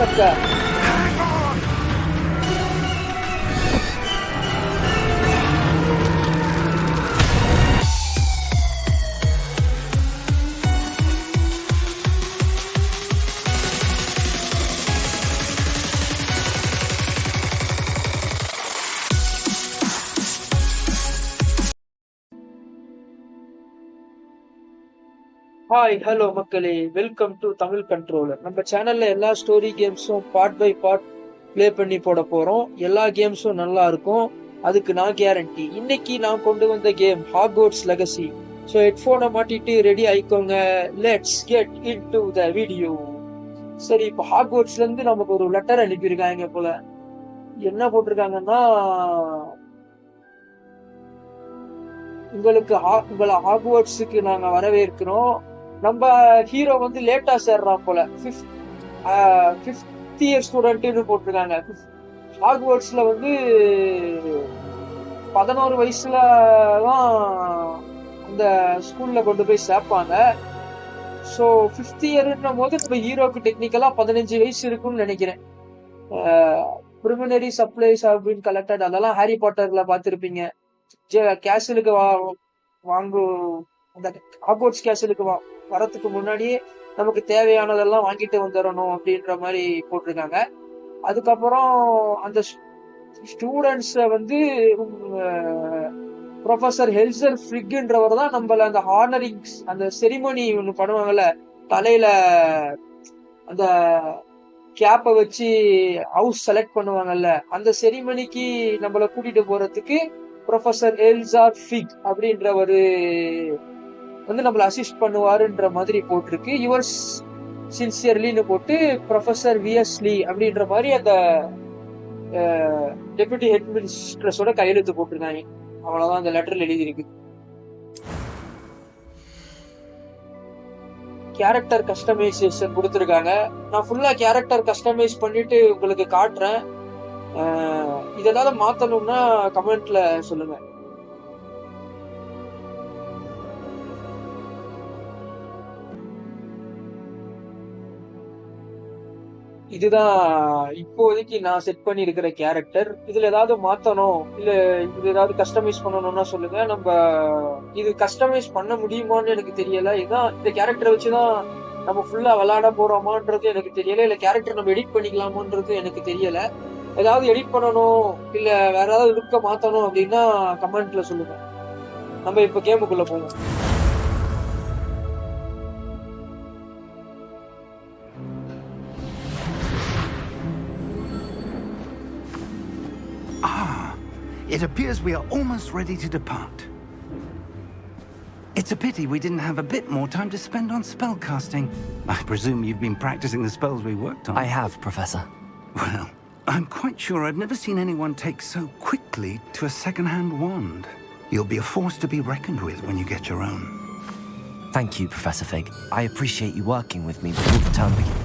सकता है। Hi hello மக்களே, வெல்கம் டு தமிழ் கண்ட்ரோலர். நம்ம சேனல்ல எல்லா ஸ்டோரி கேம்ஸும் பார்ட் பை பார்ட் ப்ளே பண்ணி போட போறோம். எல்லா கேம்ஸும் நல்லா இருக்கும், அதுக்கு நான் கேரண்டி. இன்னைக்கு நான் கொண்டு வந்த கேம் ஹாக்வர்ட்ஸ் லெகசி. ஸோ ஹெட்ஃபோனை மாட்டிட்டு ரெடி ஆயிக்கோங்க. Let's get into the video. சரி, இப்போ ஹாக்வர்ட்ஸ்ல இருந்து நமக்கு ஒரு லெட்டர் அனுப்பியிருக்காங்க போல. என்ன போட்டிருக்காங்கன்னா, உங்களை ஹாக்வர்ட்ஸுக்கு நாங்க வரவேற்கிறோம். நம்ம ஹீரோ வந்து லேட்டா சேர்றான் போல. ஃபிஃப்த் இயர் ஸ்டூடெண்ட்னு போட்டிருக்காங்க. ஹாக்வர்ட்ஸ்ல வந்து 11 வயசுல தான் அந்த ஸ்கூல்ல கொண்டு போய் சேர்ப்பாங்க. ஸோ 5th இயர்ன்னும் போது நம்ம ஹீரோக்கு டெக்னிக்கலா 15 வயசு இருக்குன்னு நினைக்கிறேன். ப்ரிலிமினரி சப்ளைஸ் அப்படின்னு கலெக்டட், அதெல்லாம் ஹாரி பாட்டர்ல பார்த்துருப்பீங்க. கேசலுக்கு அந்த ஹாக்வர்ட்ஸ் கேசலுக்கு வரத்துக்கு முன்னாடியே நமக்கு தேவையானதெல்லாம் வாங்கிட்டு வந்துடணும் அப்படின்ற மாதிரி போட்டிருக்காங்க. அதுக்கப்புறம் அந்த ஸ்டூடெண்ட்ஸ வந்து ப்ரொஃபசர் ஹெல்சர் ஃப்ரிக்ன்றவர் தான் நம்மள அந்த ஹானரிங்ஸ், அந்த செரிமனி ஒன்று பண்ணுவாங்கல்ல, தலையில அந்த கேப்பை வச்சு ஹவுஸ் செலக்ட் பண்ணுவாங்கல்ல, அந்த செரிமனிக்கு நம்மள கூட்டிட்டு போறதுக்கு ப்ரொஃபசர் எல்சார் ஃபிக் அப்படின்றவரு வந்து நம்மள அசிஸ்ட் பண்ணுவாருன்ற மாதிரி போட்டிருக்கு. யுவர்ஸ் சின்சியர்லின்னு போட்டு ப்ரொஃபசர் விஎஸ்லி அப்படின்ற மாதிரி அந்த டெபுட்டி ஹெட் மினிஸ்ட்ரஸோட கையெழுத்து போட்டிருக்காங்க. அவ்வளவுதான் அந்த லெட்டர்ல எழுதியிருக்கு. கேரக்டர் கஸ்டமைசேஷன் கொடுத்துருக்காங்க. நான் ஃபுல்லா கேரக்டர் கஸ்டமைஸ் பண்ணிட்டு உங்களுக்கு காட்டுறேன். இதனால மாத்தணும்னா கமெண்ட்ல சொல்லுங்க. இதுதான் இப்போதைக்கு நான் செட் பண்ணி இருக்கிற கேரக்டர். இதுல ஏதாவது மாத்தணும், இல்ல இது ஏதாவது கஸ்டமைஸ் பண்ணணும்னா சொல்லுங்க. நம்ம இது கஸ்டமைஸ் பண்ண முடியுமான்னு எனக்கு தெரியல. இதுதான், இந்த கேரக்டரை வச்சுதான் நம்ம ஃபுல்லா விளையாட போறோமான்றது எனக்கு தெரியல. இல்ல கேரக்டர் நம்ம எடிட் பண்ணிக்கலாமான்றது எனக்கு தெரியல. ஏதாவது எடிட் பண்ணணும், இல்ல வேற ஏதாவது லுக்க மாத்தணும் அப்படின்னா கமெண்ட்ல சொல்லுங்க. நம்ம இப்ப கேமுக்குள்ள போவோம். It appears we are almost ready to depart. It's a pity we didn't have a bit more time to spend on spellcasting. I presume you've been practicing the spells we worked on. I have, Professor. Well, I'm quite sure I've never seen anyone take so quickly to a second-hand wand. You'll be a force to be reckoned with when you get your own. Thank you, Professor Fig. I appreciate you working with me before the term begins.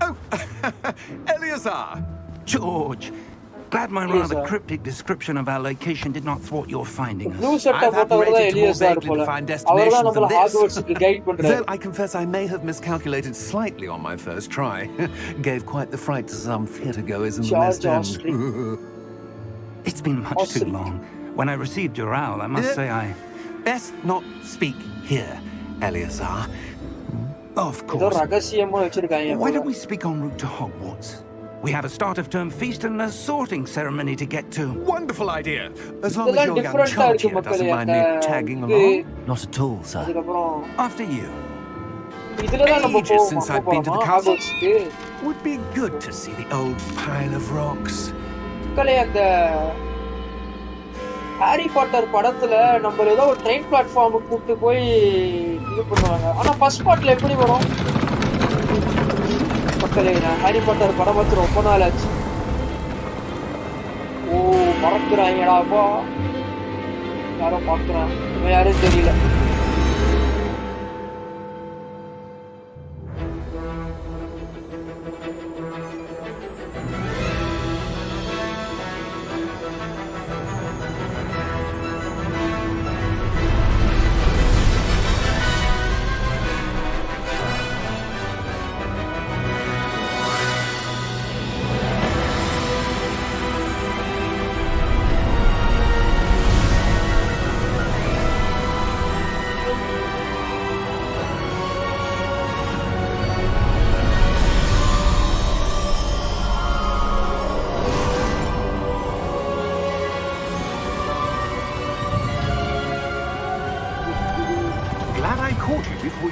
Oh, Eleazar! George! Glad my rather cryptic description of our location did not thwart your finding us. I've had rated to more vaguely defined destinations than this. Though I confess I may have miscalculated slightly on my first try. Gave quite the fright to some theatregoers in the West End. It's been much too long. When I received your owl, I must say I... Best not speak here, Eleazar. Of course. Why don't we speak en route to Hogwarts? We have a start-of-term feast and a sorting ceremony to get to. Wonderful idea. As long as your young charge here doesn't mind me tagging along. Not at all, sir. After you. Ages since I've been to the castle. Would be good to see the old pile of rocks. Harry Potter படத்துல நம்ம ஏதோ ஒரு train பிளாட்ஃபார்முக்கு கூப்பிட்டு போய் இது பண்ணுவாங்க. ஆனா first பார்ட்ல எப்படி வரும் மக்களே? ஹாரி பாட்டர் படம் பார்த்து ரொம்ப நாள் ஆச்சு. ஓ, மறந்துறாங்கடாப்பா. யாரோ பாக்குறான், யாரும் தெரியல.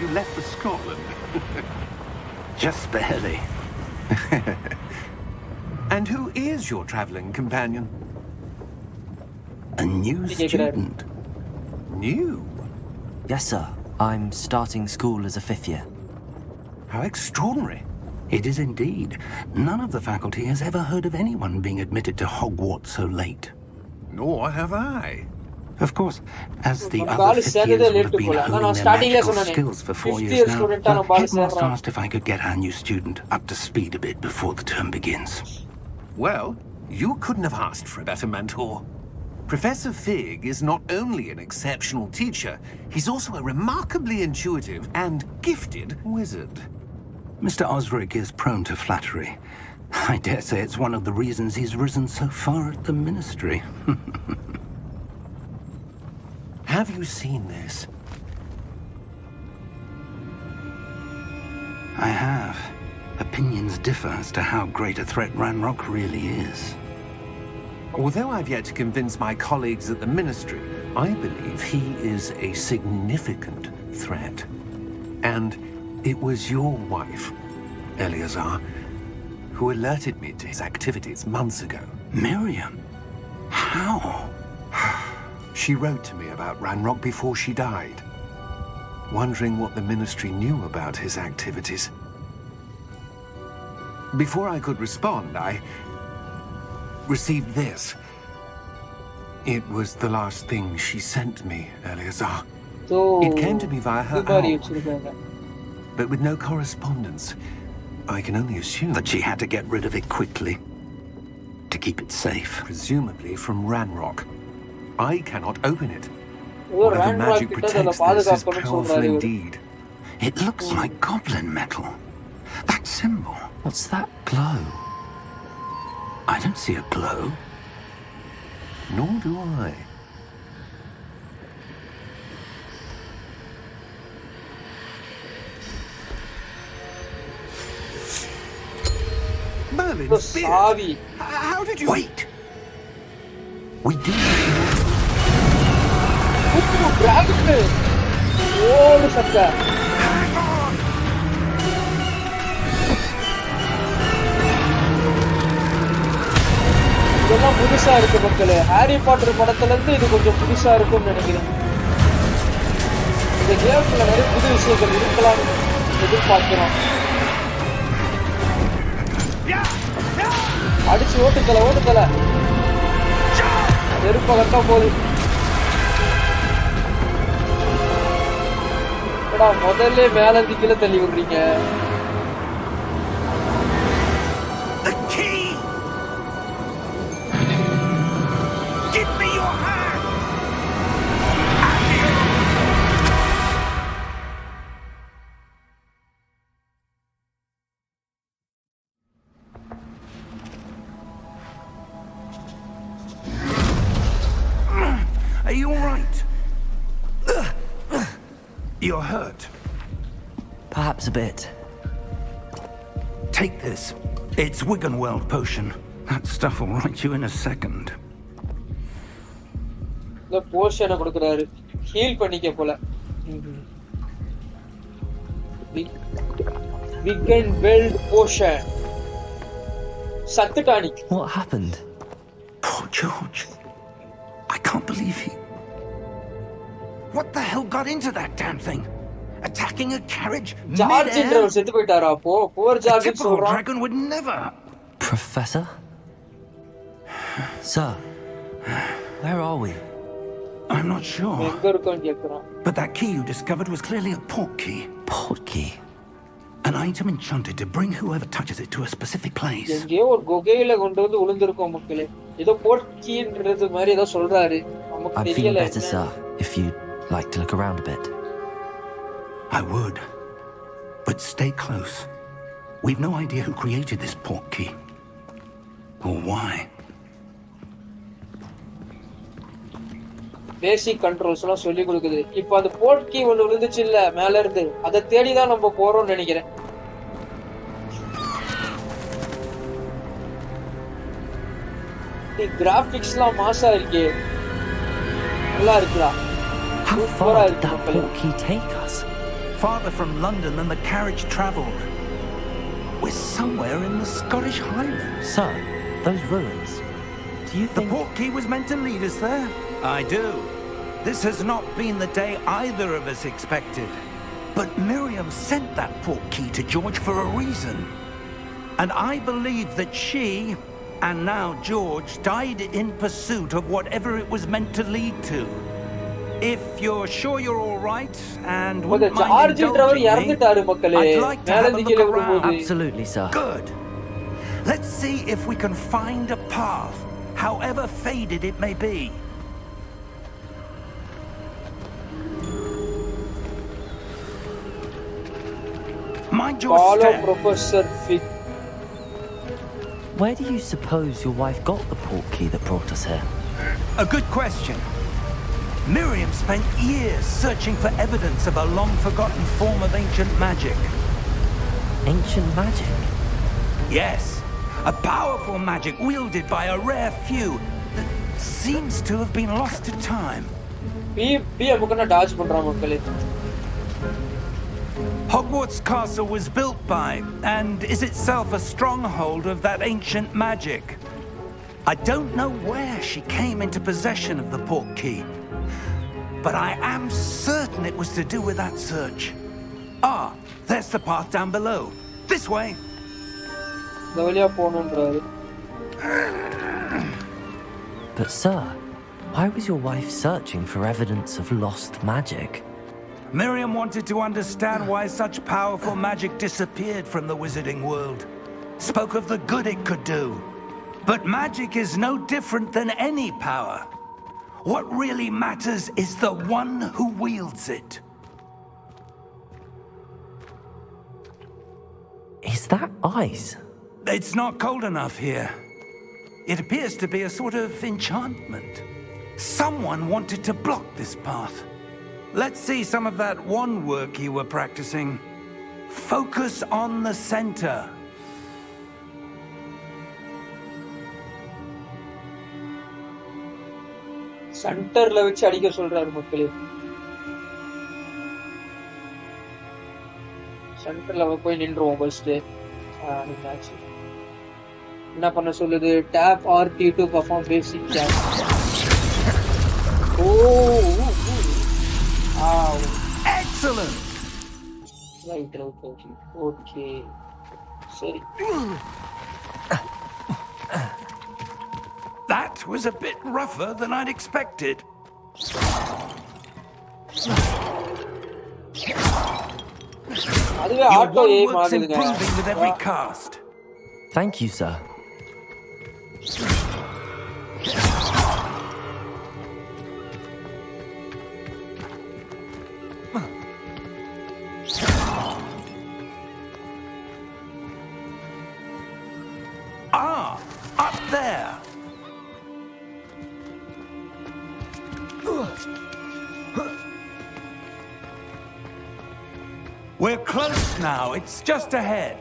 left for Scotland. Just barely. And who is your traveling companion? A new student. New? Yes, sir. I'm starting school as a 5th year. How extraordinary. It is indeed. None of the faculty has ever heard of anyone being admitted to Hogwarts so late. Nor have I. Of course, as the other 5th years would have been honing their magical skills for 4 years now, the headmaster asked if I could get our new student up to speed a bit before the term begins. Well, you couldn't have asked for a better mentor. Professor Fig is not only an exceptional teacher, he's also a remarkably intuitive and gifted wizard. Mr. Osric is prone to flattery. I dare say it's one of the reasons he's risen so far at the Ministry. Have you seen this? I have. Opinions differ as to how great a threat Ranrock really is. Although I've yet to convince my colleagues at the Ministry, I believe he is a significant threat. And it was your wife, Eleazar, who alerted me to his activities months ago. Miriam? How? She wrote to me about Ranrock before she died, wondering what the Ministry knew about his activities. Before I could respond, I received this. It was the last thing she sent me, Eleazar. It came to me via her owl, but with no correspondence. I can only assume that she had to get rid of it quickly to keep it safe. Presumably from Ranrock. I cannot open it. Whatever magic protects this is powerful indeed. It looks like goblin metal. That symbol. What's that glow? I don't see a glow. Nor do I. Merlin's beard. How did you... Wait! We do... இதெல்லாம் புதுசா இருக்கு மக்களே. Harry Potter படத்துல இருந்து இது கொஞ்சம் புதுசா இருக்கும்னு நினைக்கிறேன். இந்த கேம்ல நிறைய புது விஷயங்கள் இருக்கலாம் எதிர்பார்க்கிறோம். அடிச்சு ஓட்டுக்கல நெருப்ப கட்ட போகுது. முதல்ல மேல இருந்து கீழே தள்ளி விடுறீங்க. Are you all right? You're hurt. Perhaps a bit. Take this. It's Wiggenweld potion. That stuff will right you in a second. The potion கொடுக்கறாரு. ஹீல் பண்ணிக்க போல. Wiggenweld potion. சத்து tonic. What happened? Poor George. I can't believe he... What the hell got into that damn thing? Attacking a carriage George என்றவர் செத்து போயிட்டாரா அப்போ? Poor George சொல்றான். Dragon would never. Professor? Sir, where are we? I'm not sure. எங்க இருக்கோம்னு கேக்குறான். But that key you discovered was clearly a portkey. Portkey? An item enchanted to bring whoever touches it to a specific place. எங்கேயோ ஒரு குகையில கொண்டு வந்து விழுந்திருக்கோம் மக்களே. ஏதோ போர்ட்கீன்றது மாதிரி ஏதோ சொல்றாரு. நமக்கு I'm தெரியல. feeling better, sir. If you'd like to look around a bit. I would. But stay close. We've no idea who created this portkey. Or why. Basic controls எல்லாம் சொல்லி கொடுக்குது. இப்போ அந்த போர்ட்கீ ஒன்று விழுந்துச்சு இல்ல மேல இருந்து, அதை தேடி தான் நம்ம போறோம்னு நினைக்கிறேன். கிராபிக்ஸ்லாம் மாசா இருக்கே, நல்லா இருக்குடா. How far did that portkey take us? farther from London than the carriage travelled. We're somewhere in the Scottish Highlands. Sir, those ruins. Do you think... The Portkey was meant to lead us there? I do. This has not been the day either of us expected. But Miriam sent that Portkey to George for a reason. And I believe that she, and now George, died in pursuit of whatever it was meant to lead to. If you're sure you're all right and wouldn't mind indulging me, I'd like to have a look around. Absolutely, sir. Good. Let's see if we can find a path, however faded it may be. Mind your Follow step. Professor Fig. Where do you suppose your wife got the portkey that brought us here? A good question. Miriam spent years searching for evidence of a long-forgotten form of ancient magic. Ancient magic? Yes, a powerful magic wielded by a rare few that seems to have been lost to time. dodge பண்றான் மக்களே. Hogwarts Castle was built by, and is itself a stronghold of that ancient magic. I don't know where she came into possession of the Portkey, but I am certain it was to do with that search. Ah, there's the path down below. This way. But sir, why was your wife searching for evidence of lost magic? Miriam wanted to understand why such powerful magic disappeared from the wizarding world. Spoke of the good it could do. But magic is no different than any power. What really matters is the one who wields it. Is that ice? It's not cold enough here. It appears to be a sort of enchantment. Someone wanted to block this path. Let's see some of that one work you were practicing. Focus on the center. சென்டர்ல வச்சு அடிக்க சொல்றாரு மக்களே. சென்டர்ல போய் நின்றுவோம் first. என்ன பண்ண சொல்லுது? Tap RT to perform basic tasks. Excellent. Right. Okay. Sorry. That was a bit rougher than I'd expected. Your one work's improving with every cast. Thank you, sir. Ah, up there. We're close now. It's just ahead.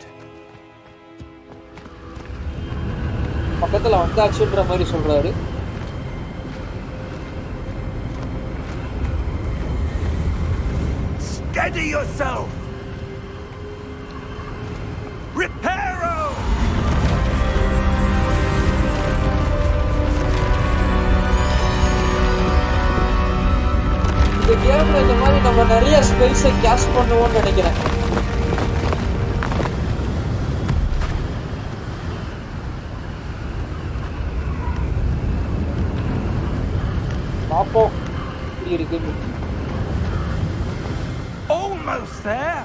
பக்கத்துல வந்தாச்சுன்ற மாதிரி சொல்றாரு. Steady yourself. Reparo. இந்த கேம்ல இந்த மாதிரி நம்ம நிறைய ஸ்பெல்ஸை caste பண்ணுவோம்னு நினைக்கிறேன். பாப்போம் இப்படி இருக்கு. Almost there.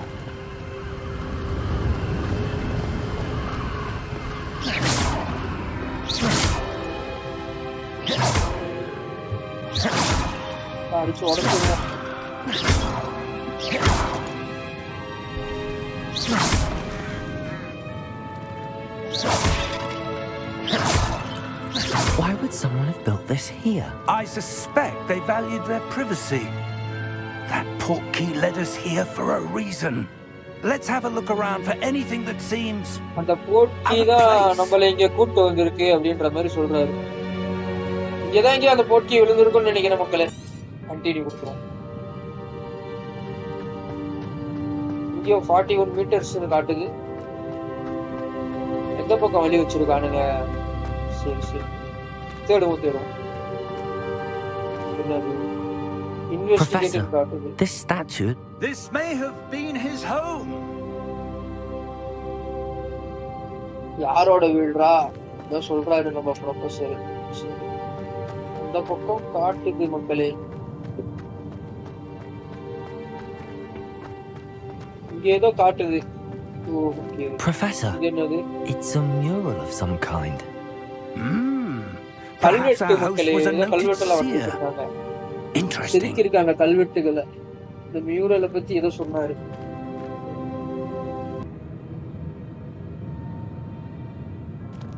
அடிச்சு உடச்சுங்க. Why would someone have built this here? I suspect they valued their privacy. That Portkey led us here for a reason. Let's have a look around for anything that seems அந்த Portkey தான் நம்மள இங்க கூட்டி வந்திருக்கு அப்படின்ற மாதிரி சொல்றாரு. இங்கதான் இங்க அந்த Portkey விழுந்திருக்கும்னு நினைக்கிறேன் மக்களே. கண்டினியூ கொடுத்துறோம். இங்கேயோ 41 மீட்டர்ஸ் காட்டுது. எந்த பக்கம் வழி வச்சிருக்கானுங்க? சரி தேடுவோம். Professor, this statue... This may have been his home. யாரோட வீடுடா? இத சொல்றாரு நம்ம ப்ரொஃபசர். இந்த பக்கம் காட்டுது மக்களே. இங்க ஏதோ காட்டுது. Professor, it's a mural of some kind. கல்வெட்டு மக்களே, கல்வெட்டுல வச்சிருக்காங்க. Interesting. இருக்காங்க கல்வெட்டுகளை. இந்த மியூரலை பத்தி ஏதோ சொன்னாரு.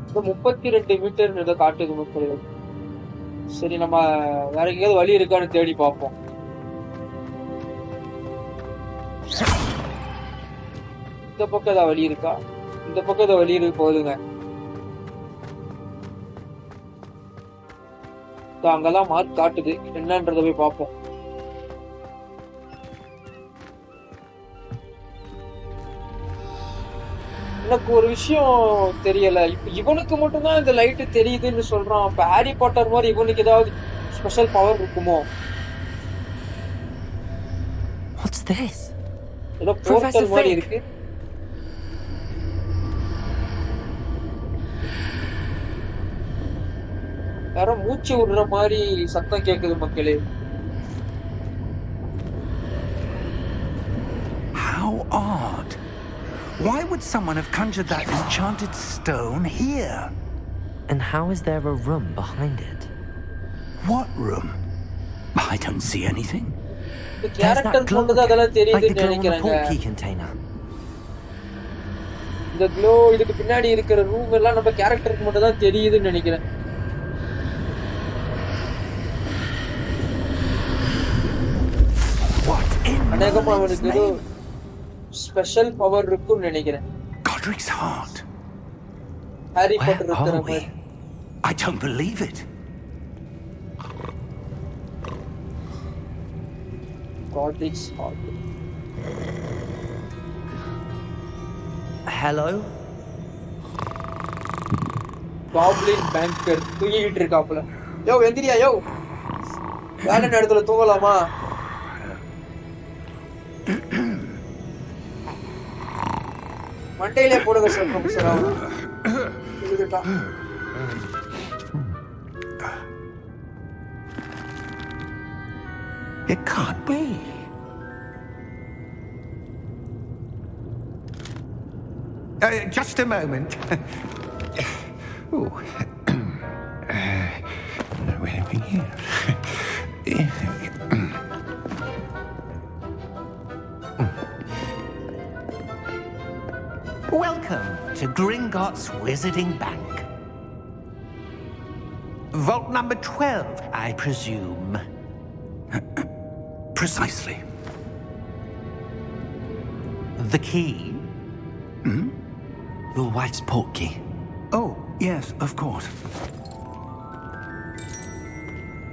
இந்த 32 மீட்டர் ஏதோ காட்டுது மக்களே. சரி, நம்ம வேற எங்கேயாவது வழி இருக்கான்னு தேடி பார்ப்போம். இந்த பக்கம் ஏதாவது வழி இருக்கா? இந்த பக்கம் ஏதாவது வழி இருக்கு போதுங்க. அங்கெல்லாம் மார்க் காட்டுது, என்னன்றத போய் பார்ப்போம். எனக்கு ஒரு விஷயம் தெரியல. இப்ப இவனுக்கு மட்டும்தான் இந்த லைட் தெரியுதுன்னு சொல்றான். அப்ப ஹாரி பாட்டர் மாதிரி இவனுக்கு ஏதாவது ஸ்பெஷல் பவர் இருக்குமோ? What's this? ஏதோ போர்ட்டல் மாதிரி இருக்கு. யாரோ மூச்சு விடுற மாதிரி சத்தம் கேக்குது மக்களே. How odd. Why would someone have conjured that enchanted stone here? And how is there a room behind it? What room? I don't see anything. There's that glow, like the glow on the Portkey container. இந்த glow, இதுக்கு பின்னாடி இருக்கிற room எல்லாம் நம்ம கேரக்டருக்கு மட்டும் தான் தெரியுதுன்னு நினைக்கிறேன். அநேகமா அவனுக்கு ஏதோ ஸ்பெஷல் பவர் இருக்குன்னு நினைக்கிறேன். Godric's heart. ஹாரி பாட்டர் இருக்கிற மாதிரி. I don't believe it. Godric's heart. Hello? Goblin banker தூங்கிட்டு இருக்காப்ல. யோ எந்திரியா யோ. வேற இடத்துல தூங்கலாமா? மண்டையிலே போடுங்க sir professor. It can't be. Just a moment. Where are we here? Welcome to Gringotts Wizarding Bank. Vault number 12, I presume. Precisely. The key? Your wife's portkey. Oh, yes, of course.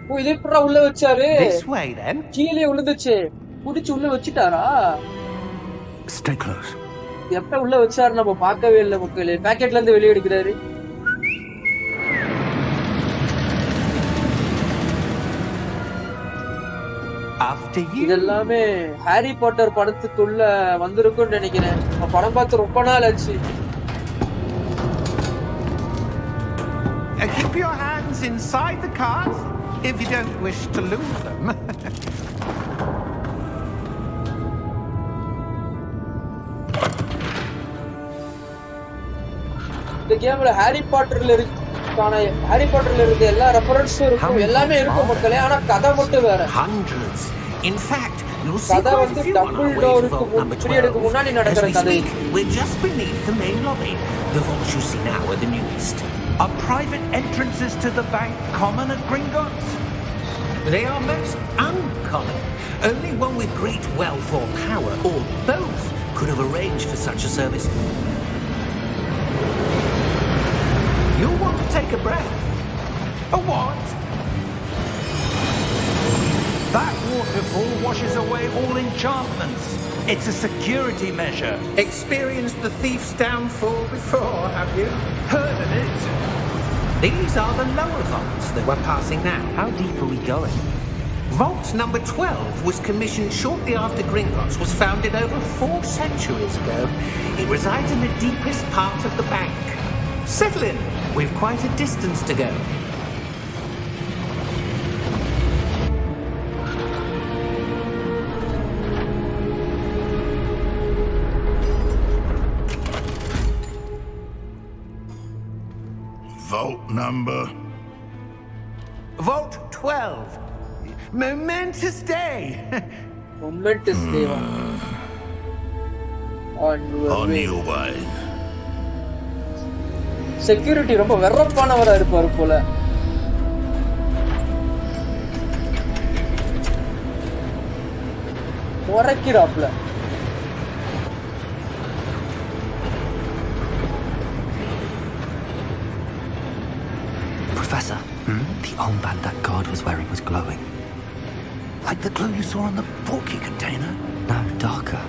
ஓ, இது எப்பறா உள்ள வச்சாரு? This way then. கீழே விழுந்துச்சு. புடிச்சு உள்ள வச்சிட்டாரா? Stay close. எப்ப உள்ள வச்சாரு நம்ம பார்க்கவே இல்ல மக்களே. பாக்கெட்ல இருந்து வெளிய எடுக்கறாரு. After you. இதெல்லாமே ஹாரி பாட்டர் படத்துக்குள்ள வந்திருக்கும்னு நினைக்கிறேன். படம் பார்த்து ரொம்ப நாள் ஆச்சு. Keep your hands inside the cart if you don't wish to lose them. இந்த கேம்ல ஹாரி பாட்டர்ல இருக்க எல்லா ரெஃபரன்ஸும் இருக்கும், எல்லாமே இருக்கும் மக்களே. ஆனா கதை மட்டும் வேற. Hundreds. In fact, you'll see கதை quite வந்து a few on our way to டம்பிள்டோருக்கு vault number பீரியடுக்கு 12. முன்னாடி As நடக்கிற we கதை. speak, we're just beneath the main lobby. The vaults you see now are the newest. Are private entrances to the bank common at Gringotts? They are most uncommon. Only one with great wealth or power, or both, could have arranged for such a service. You'll want to take a breath. A what? That waterfall washes away all enchantments. It's a security measure. Experienced the thief's downfall before, have you? Heard of it? These are the lower vaults that we're passing now. How deep are we going? Vault number 12 was commissioned shortly after Gringotts was founded over 4 centuries ago. It resides in the deepest part of the bank. Settle in. We've quite a distance to go. Vault number? Vault 12. Momentous day. Momentous day. On your way. Security ரொம்ப வெறப்பானவரா இருப்பாரு போல. முறைக்கிறாப்ல. Professor, the armband that guard was wearing was glowing. Like the glow you saw on the Portkey container? No, darker.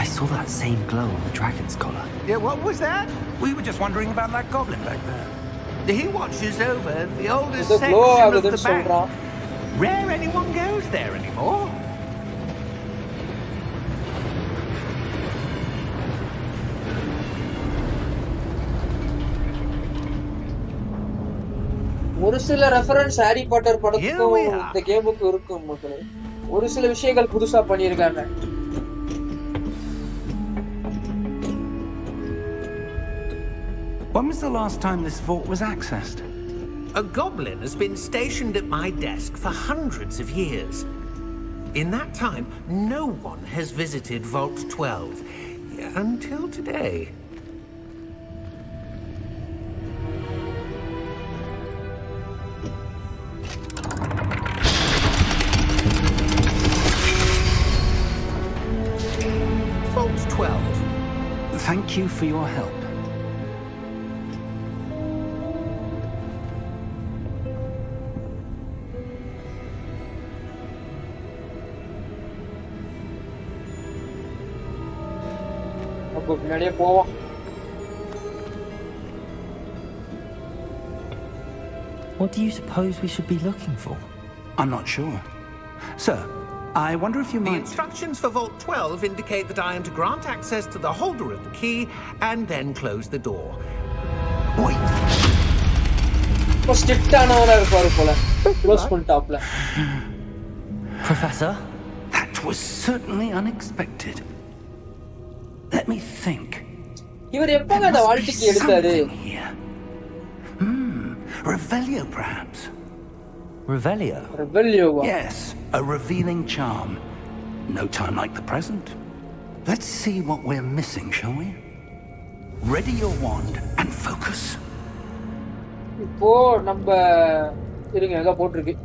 I saw that same glow on the dragon's collar. Yeah, what was that? We were just wondering about that goblin back there. He watches over the oldest The section glow of ஆகுதுன்னு the bank. சொல்றான். Rare anyone goes there anymore. ஒரு சில reference Harry Potter படத்துக்கும் இந்த கேமுக்கு இருக்கும் மக்களே. ஒரு சில விஷயங்கள் புதுசா பண்ணியிருக்காங்க. When was the last time this vault was accessed? A goblin has been stationed at my desk for hundreds of years. In that time, no one has visited Vault 12 until today. Vault 12. Thank you for your help. முன்னாடியே போவோம். What do you suppose we should be looking for? I'm not sure. Sir, I wonder if you The might... instructions for Vault 12 indicate that I am to grant access to the holder of the key and then close the door. Wait. ஸ்ட்ரிக்ட்டானவரா இருப்பாரு போல. Close பண்ணிட்டாப்ல. Professor? That was certainly unexpected. Let me think. இவர் எப்பங்க அந்த வால்டிக்கு எடுத்தாரு? Revelio, perhaps. Revelio? Revelio. Yes, a revealing charm. No time like the present. Let's see what we're missing, shall we? Ready your wand and focus. இப்போ நம்ம இருங்க எங்க போட்டுருக்கு.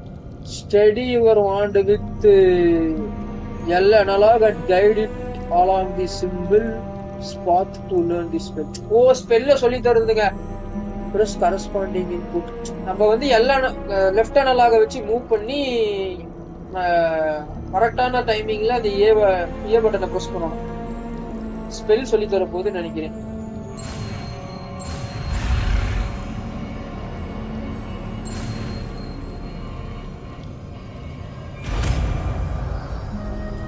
Steady your wand with yellow analog and guide it along the symbol path to learn the spell. ஓ ஸ்பெல்ல சொல்லி தருதுங்க. press corresponding input. நம்ம வந்து எல்லா left அனலாக வச்சு மூவ் பண்ணி கரெக்டான டைமிங்ல அந்த ஏ பட்டனை பிரஸ் பண்ணணும். ஸ்பெல் சொல்லி தர போது நினைக்கிறேன்.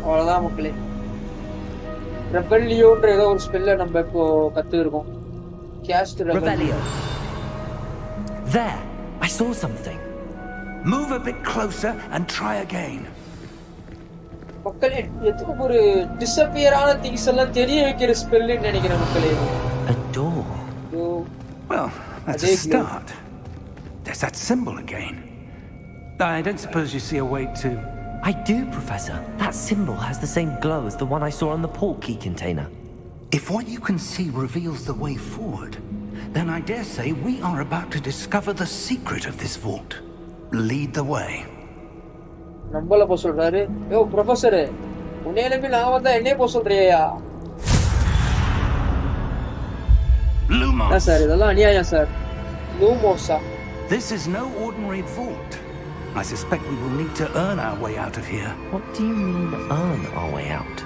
அவ்வளவுதான் மக்களே. ரெபெல்லியோன்ற ஏதோ ஒரு ஸ்பெல்ல நம்ம இப்போ கத்துக்கிறோம். Cast Revelio. There, I saw something. Move a bit closer and try again. மக்களே எத்தனை ஒரு டிஸப்பியரான திங்ஸ் எல்லாம் தெரிய வைக்கிற ஸ்பெல்னு நினைக்கிறேன் மக்களே. A door. Well, that's a start. There's that symbol again. I don't suppose you see a way to... I do, Professor. That symbol has the same glow as the one I saw on the Portkey container. If what you can see reveals the way forward, then I dare say we are about to discover the secret of this vault. Lead the way. நம்மள போ சொல்றாரு. யோ professor, உன்னை நம்பி நான் வந்தா என்னைய போ சொல்றியா? Lumos. சார் இதெல்லாம் அநியாயம் sir. லூமோஸா? This is no ordinary vault. I suspect we will need to earn our way out of here. What do you mean, earn our way out?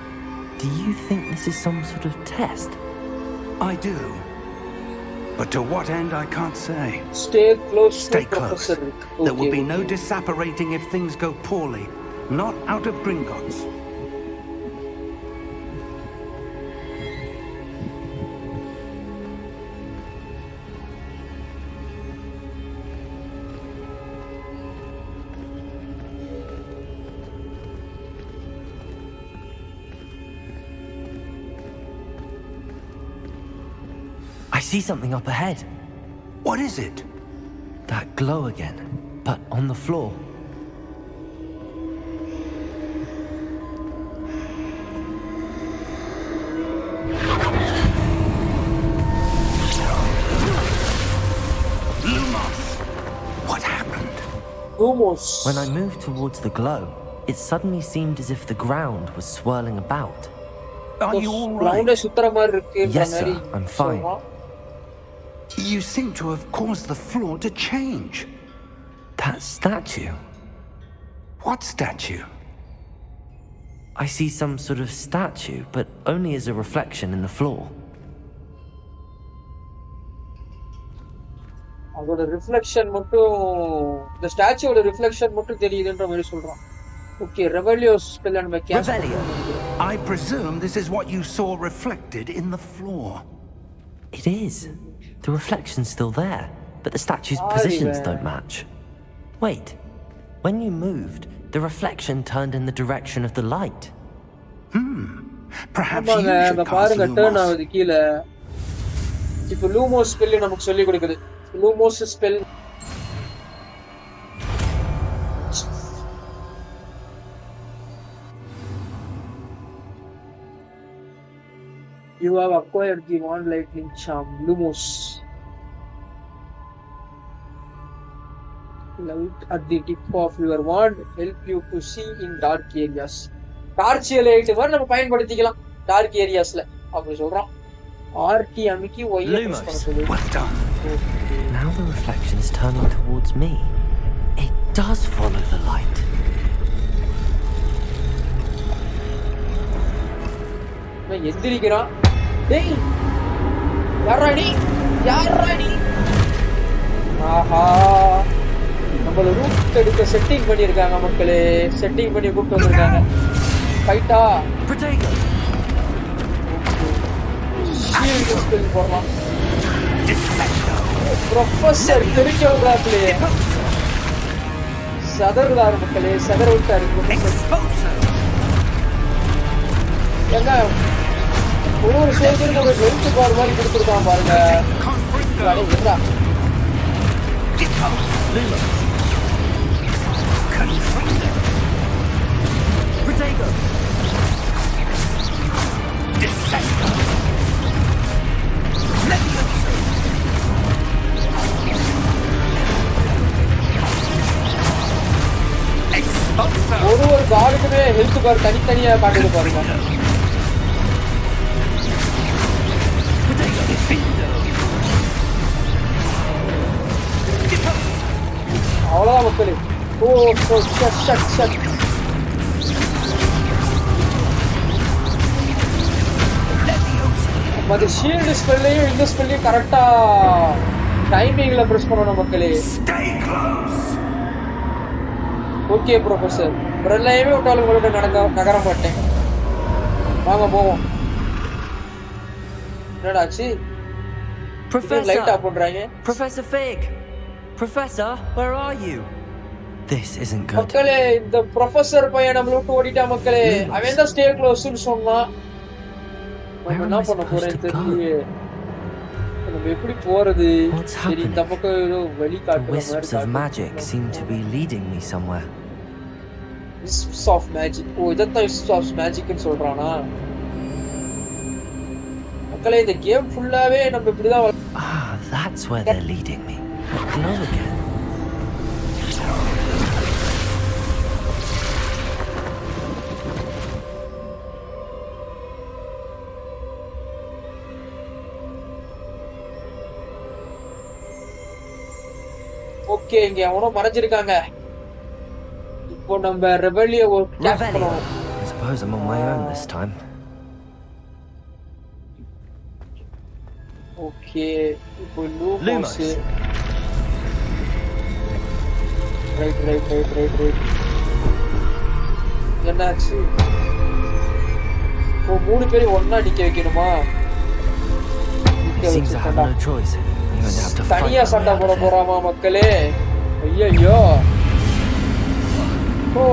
Do you think this is some sort of test? I do. But to what end, I can't say. Stay close Stay to close. Professor Rick. There will be no disapparating if things go poorly. Not out of Gringotts. I see something up ahead. What is it? That glow again, but on the floor. Lumos! What happened? Lumos. When I moved towards the glow, it suddenly seemed as if the ground was swirling about. Are you all Ground right? சுத்துற மாதிரி இருக்குன்ற Yes, sir. மாதிரி I'm fine. சொல்றான். You seem to have caused the floor to change. That statue. What statue? I see some sort of statue, but only as a reflection in the floor. அதோட reflection மட்டும் இந்த ஸ்டாச்சுவோட reflection மட்டும் தெரியுதுன்ற மாதிரி சொல்றான். Okay ரெவெலியோ spell நம்ம caste Revelio. I presume this is what you saw reflected in the floor. It is. The reflection's still there, but the statue's Sorry, positions man. don't match. Wait. When you moved, the reflection turned in the direction of the light. Perhaps you ஆமாங்க should அங்க cast பாருங்க turn Lumos. ஆகுது கீழே. இப்போ லூமோஸ் spell நமக்கு சொல்லி கொடுக்குது. லூமோஸ் spell You have acquired the one lightning charm, Lumos. Light at the tip of your wand help you to see in dark areas. டார்ச்சியல் லைட் மாதிரி நம்ம பயன்படுத்திக்கலாம் டார்க் ஏரியாஸ்ல அப்படி சொல்றோம். ஆர்டி அமுக்கி ஒய்யை யூஸ் பண்ண சொல்லுது. Well done. Now the reflection is turning towards me. It does follow the light. நான் எந்திரிக்கிறான். டேய் யாராடி யாராடி ஆஹா நம்மள ரூட் எடுக்க செட்டிங் பண்ணிருக்காங்க மக்களே. செட்டிங் பண்ணி கூப்பிட்டு வந்திருக்காங்க. ஃபைட்டா Protego! ஷீல்ட் ஸ்பெல் போடலாம். ப்ரொஃபசர் தெரிஞ்ச விடுறாப்லே சதறுதாரு மக்களே. சதற விட்டாரு ப்ரொஃபசர். ஏங்க ஒரு சோல்ஜர் நம்ம ஹெல்த் பார் மாதிரி கொடுத்துருக்கான் பாருங்க. என்னடா Protego! ஒரு கார்டுக்குமே ஹெல்த் பார் தனித்தனியா காட்டுது பாருங்க. அவ்வளவுதான் மக்களே. Oh shut shut shut. அது ஷீல்டு ஸ்பெல்லையும் இந்த ஸ்பெல்லையும் கரெக்டா டைமிங்ல பிரஸ் பண்ணணும் மக்களே. ஓகே ப்ரொஃபசர் பிரல்லையுமே விட்டாலும் உங்களோட நகர மாட்டேன். வாங்க போவோம். என்னடாச்சு? லைட் ஆஃப் பண்றாங்க. Professor Fig! Professor, where are you? This isn't good. மக்களே இந்த ப்ரொஃபசர் பையன் நம்மள விட்டு ஓடிட்டா மக்களே. அவன் தான் ஸ்டே க்ளோஸ்னு சொன்னான். நம்ம என்ன பண்ண போறேன்னு தெரியலையே. நம்ம எப்படி போறது? சரி இந்த பக்கம் ஏதோ வழி The காட்டுற wisps மாதிரி of magic seem to be leading me somewhere. wisps of magic. ஓ இதான் wisps of magicன்னு சொல்றானா? மக்களே இந்த கேம் ஃபுல்லாவே நம்ம இப்படிதான். Ah, that's where they're leading me. That glow again. Okay இங்க அவனோ மறைஞ்சிருக்காங்க. இப்போ நம்ம ரெபெலியோ கேட்ச் பண்ணனும். I suppose I'm on my own this time. Okay இப்போ லூமோஸ் ரைட் என்னாச்சு ஓ 3 பேரும் ஒண்ணா நிக்க வைக்கணுமா தனியா சண்டை போட போறாமா மக்களே ஐயோ ஓ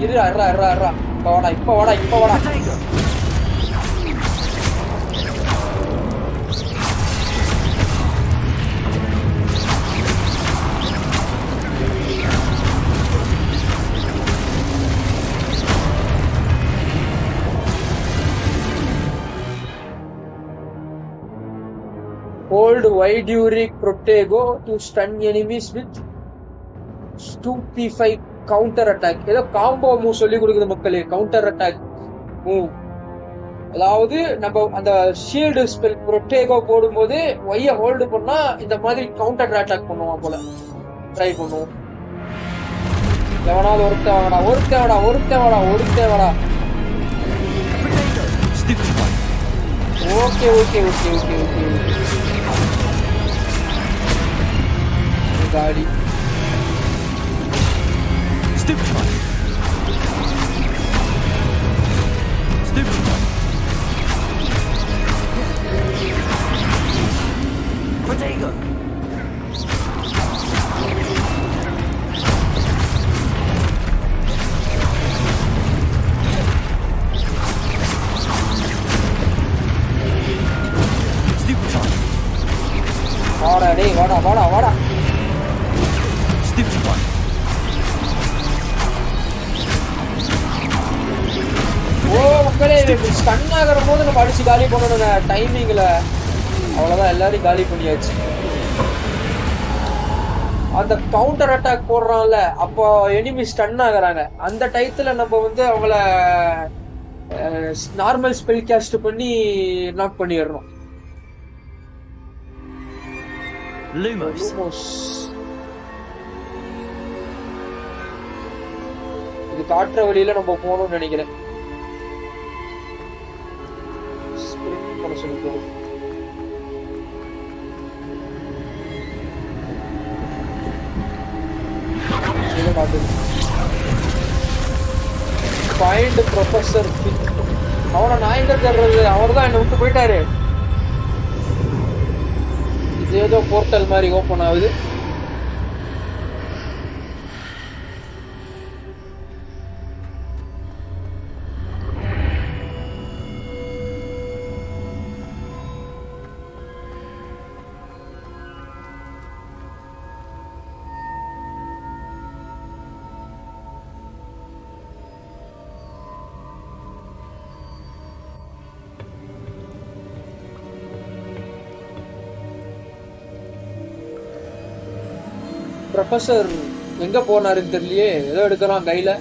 இரு அறா இப்ப வாடா Hold Viduric Protego to stun enemies with stupefy counter attack. ஏதோ காம்போ மூவ் சொல்லி கொடுக்குது மக்களே கவுண்டர் அட்டாக் மூவ் அதாவது நம்ம அந்த ஷீல்டு ஸ்பெல் ப்ரொட்டேகோ போடும்போது ஒய்ய ஹோல்டு பண்ணா இந்த மாதிரி கவுண்டர் அட்டாக் பண்ணுவான் போல ட்ரை பண்ணுவோம் எவனாவது ஒருத்தன் வாடா ஓகே गाड़ी Protego. வாடா ஓ மக்களே ஸ்டன் ஆகிற போது நம்ம அடிச்சு காலி பண்ணணுங்க டைமிங்ல அவ்வளவுதான் எல்லாரையும் காலி பண்ணியாச்சு அந்த கவுண்டர் அட்டாக் போடுறான்ல அப்போ எனிமி ஸ்டன் ஆகுறாங்க அந்த டயத்துல நம்ம வந்து அவங்கள நார்மல் ஸ்பெல் காஸ்ட் பண்ணி நாக் பண்ணிடுறோம் Lumos. இது காட்டுற வழியில நம்ம போகணும்னு நினைக்கிறேன் Find Professor Finn. அவனை நான் எங்க தர்றது அவர் தான் என்ன விட்டு போயிட்டாரு இது ஏதோ போர்ட்டல் மாதிரி ஓபன் ஆகுது ப்ரொஃபசர் எங்க போனாருன்னு தெரியலையே ஏதோ எடுக்கிறான் கையில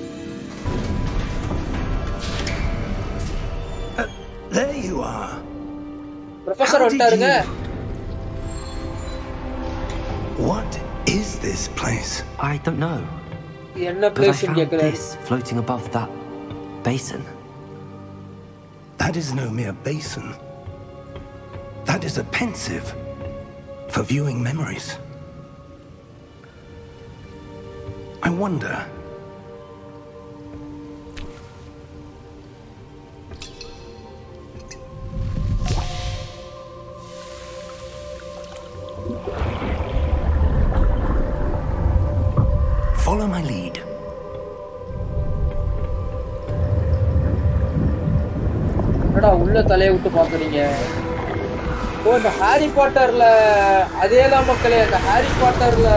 There you are. ப்ரொஃபசர் வந்துட்டாருங்க What is this place? I don't know. என்ன But I பிளேஸ் found கேக்குறாரு this floating above that basin. That is no mere basin. That is a pensive for viewing memories. I wonder. Follow my lead. என்னடா உள்ள தலையை விட்டு பாக்குறீங்க ஓ இந்த Harry பாட்டர்ல அதேதான் மக்களே அந்த ஹாரி பாட்டர்ல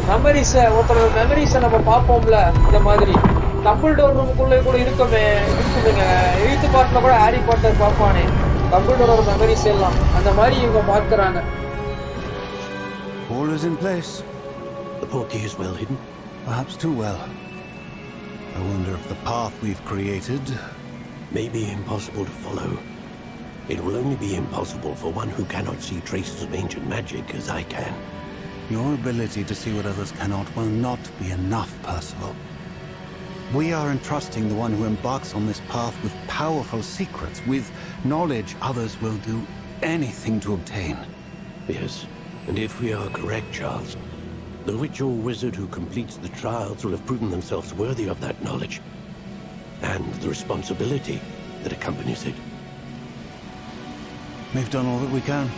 மெமரிஸ ஒருத்தரோட மெமரிஸ நம்ம பார்ப்போம்ல இந்த மாதிரி டம்பிள்டோர் ரூமுக்குள்ளே கூட இருக்குதுங்க எய்த் பார்ட்ல கூட ஹாரி பாட்டர் பார்ப்பானே டம்பிள்டோரோட மெமரிஸ் எல்லாம் அந்த மாதிரி இவங்க பார்க்கறாங்க All is in place. The Portkey is well hidden. Perhaps too well. I wonder if the path we've created May be impossible to follow. It will only be impossible for one who cannot see traces of ancient magic as I can. Your ability to see what others cannot will not be enough, Percival. We are entrusting the one who embarks on this path with powerful secrets, with knowledge others will do anything to obtain. Yes, and if we are correct, Charles, the witch or wizard who completes the trials will have proven themselves worthy of that knowledge and the responsibility that accompanies it. We've done all that we can.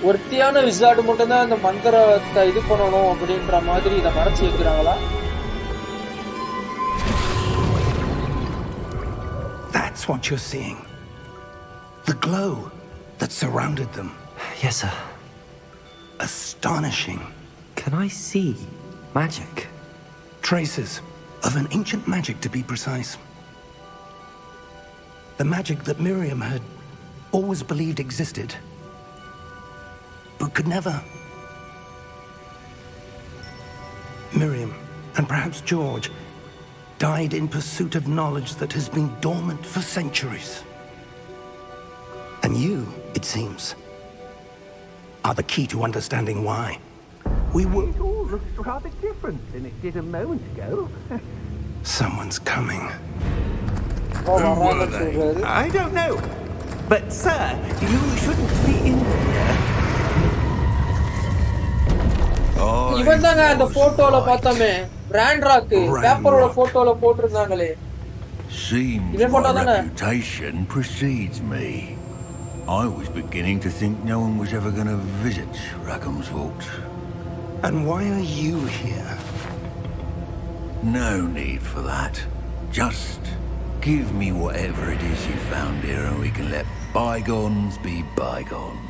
ஒருத்தியான wizard மட்டும் தான் இந்த மந்திரத்தை இது பண்ணணும் அப்படின்ற மாதிரி இதை மறைச்சு வைக்கிறாங்களா? That's what you're seeing. The glow that surrounded them. Yes, sir. Astonishing. Can I see magic? Traces of an ancient magic, to be precise. The magic that Miriam had always believed existed, but could never. Miriam, and perhaps George, died in pursuit of knowledge that has been dormant for centuries. And you, it seems, are the key to understanding why. We were... It all looks rather different than it did a moment ago. Someone's coming. Who were they? I don't know. But, sir, you shouldn't be in there. இவன் தாங்க அந்த போட்டோல பார்த்தோமே, பிராண்ட்ராக் பேப்பரோட போட்டோல போட்டிருந்தாங்களே. Seems my reputation precedes me. I was beginning to think no one was ever going to visit Rackham's Vault. And why are you here? No need for that. Just give me whatever it is you found here and we can let bygones be bygones.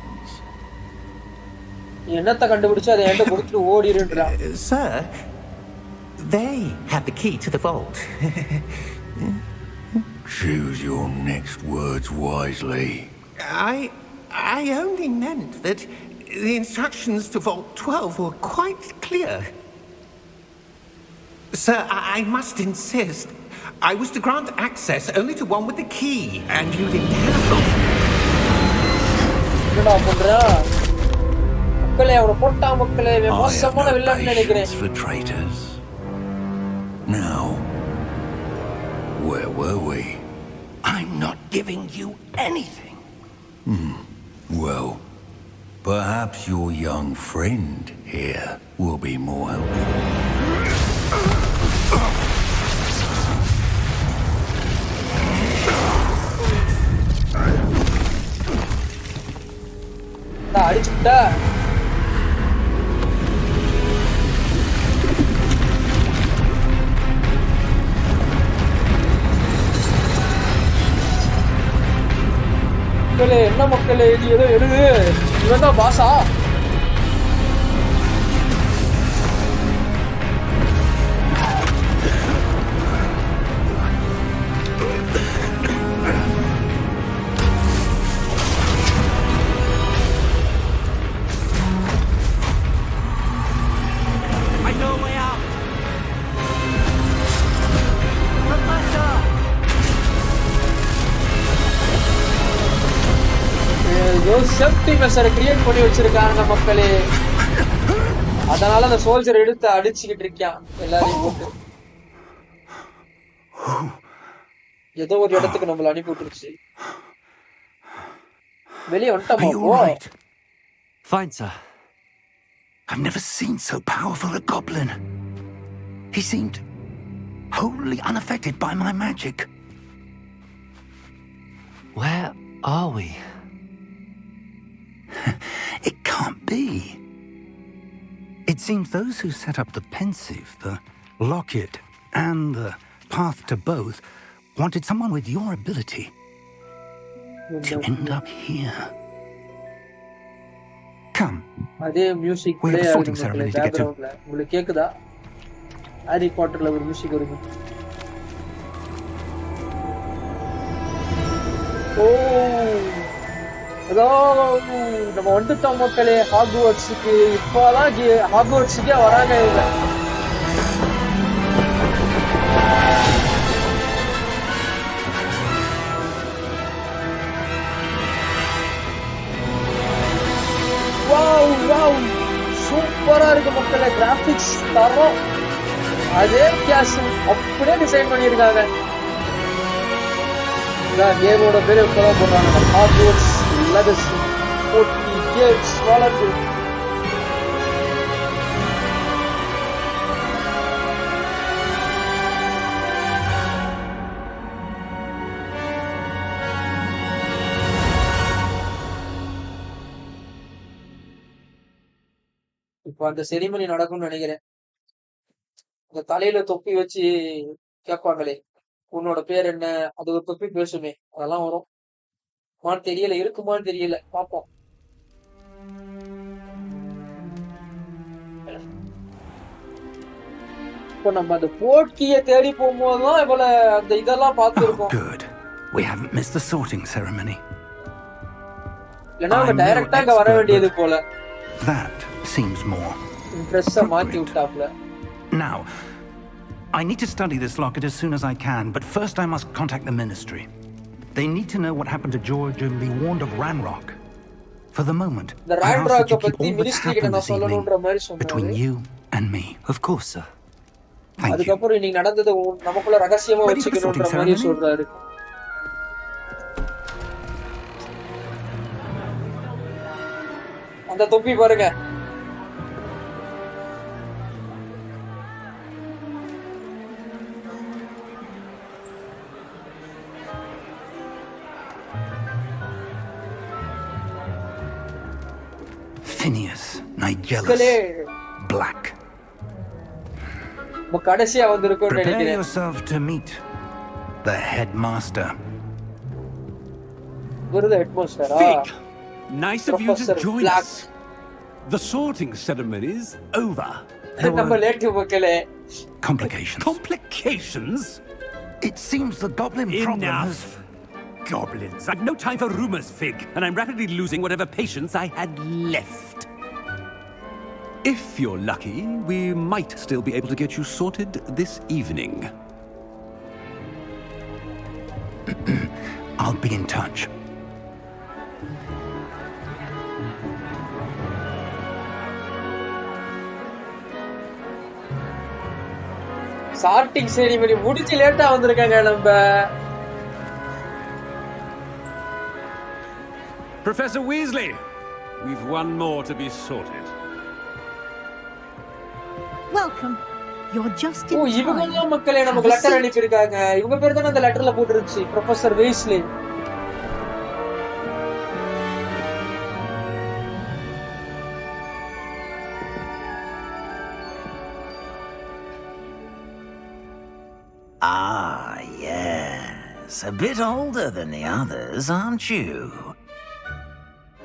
என்னத்த கண்டுபிடிச்சு அதை என்கிட்ட கொடுத்துட்டு ஓடிடுன்றா. Sir, they had the key to the vault. Choose your next words wisely. I only meant that the instructions to Vault 12 were quite clear. Sir, I must insist. I was to grant access only to one with the key, and you didn't have it. என்னடா பண்றா? மக்களே அவரை போட்டா மக்களே மோசமான I villain have no நினைக்கிறேன். patience for traitors. Now, where were we? I'm not giving you anything. Well, perhaps your young friend here will be more helpful. அடிச்சுட்டா மக்களே, என்ன மக்களே, இது ஏதோ எழுது. இவன் தான் பாசா? சேஃப்டி மெஷரை கிரியேட் பண்ணி வச்சிருக்காங்க மக்களே. அதனால அந்த சோல்ஜர் எடுத்து அடிச்சுக்கிட்டு இருக்கான் எல்லாரையும் போட்டு. ஏதோ ஒரு இடத்துக்கு நம்மள அனுப்பி விட்டுருச்சு. வெளியே வந்துட்டோமா? Fine, sir. I've never seen so powerful a goblin. He seemed wholly unaffected by my magic. Where are we? It can't be. It seems those who set up the pensive, the locket, and the path to both wanted someone with your ability to end up here. Come. அதே music We have play a ஆகுது sorting ceremony to get to. பேக்ரவுண்ட்ல. உங்களுக்கு கேக்குதா? Harry பாட்டர்ல ஒரு music வருது. ஓ, அதோ நம்ம வந்துட்டோம் மக்களே ஹாக்வர்ட்ஸுக்கு. இப்போதான் ஹாக்வர்ட்ஸுக்கே வராங்க இவங்க. வாவ் வாவ், சூப்பரா இருக்கு மக்களே. கிராபிக்ஸ் தரம், அதே கேஷ் அப்படியே டிசைன் பண்ணியிருக்காங்க. இதான் கேமோட பேரு இப்பதான் போடுறாங்க. Hogwarts Legacy. Portkey Games. வளர்ந்து இப்போ அந்த செரிமனி நடக்கும்னு நினைக்கிறேன். அந்த தலையில தொப்பி வச்சு கேட்பாங்களே, உன்னோட பேர் என்ன? அது ஒரு தொப்பி பேசுமே, அதெல்லாம் வரும். மான்னு தெரியல, இருக்குமான்னு தெரியல, பாப்போம். இப்ப நம்ம அந்த போர்ட்கிய தேடி போகும்போதுதான் இவள அந்த இதெல்லாம் பார்த்திருக்கோம். Good. We haven't missed the sorting ceremony. இல்லனா அவ டைரக்டா இங்க வர வேண்டியது போல. That seems more. இன்ட்ரெஸ்டா மாத்தி விட்டாப்ல. Now, I need to study this locket as soon as I can, but first I must contact the Ministry. They need to know what happened to George and be warned of Ranrock. For the moment, I ask that you keep all that's happened this evening between you and me. Of course, sir. Thank you. அதுக்கப்புறம் இன்னைக்கு நடந்தது நமக்குள்ள ரகசியமா வச்சுக்கணும்ன்ற மாதிரி சொல்றாரு. அந்த தொப்பி பாருங்க. Phineas, Nigellus, Black. கடைசியா வந்திருக்கும் Prepare நினைக்கிறேன். yourself to meet the headmaster. இவருதான் ஹெட்மாஸ்டரா? Fig! Nice of you to Professor join Black. us. The sorting ceremony's over. நம்ம லேட்டு மக்களே. Complications. Complications? It seems the goblin problem has... Enough. Goblins. I've no time for rumors, Fig, and I'm rapidly losing whatever patience I had left. If you're lucky, we might still be able to get you sorted this evening. I'll be in touch. Sorting ceremony முடிச்சு லேட்டா வந்திருக்காங்க நம்ம. Professor Weasley, we've one more to be sorted. Welcome. You're just in O time. இவங்க மக்களே நமக்கு letter அனுப்பியிருக்காங்க. இவங்க பேர் தானே அந்த லெட்டர்ல போட்டுருந்துச்சு, professor Weasley. Ah, yes. A bit older than the others, aren't you?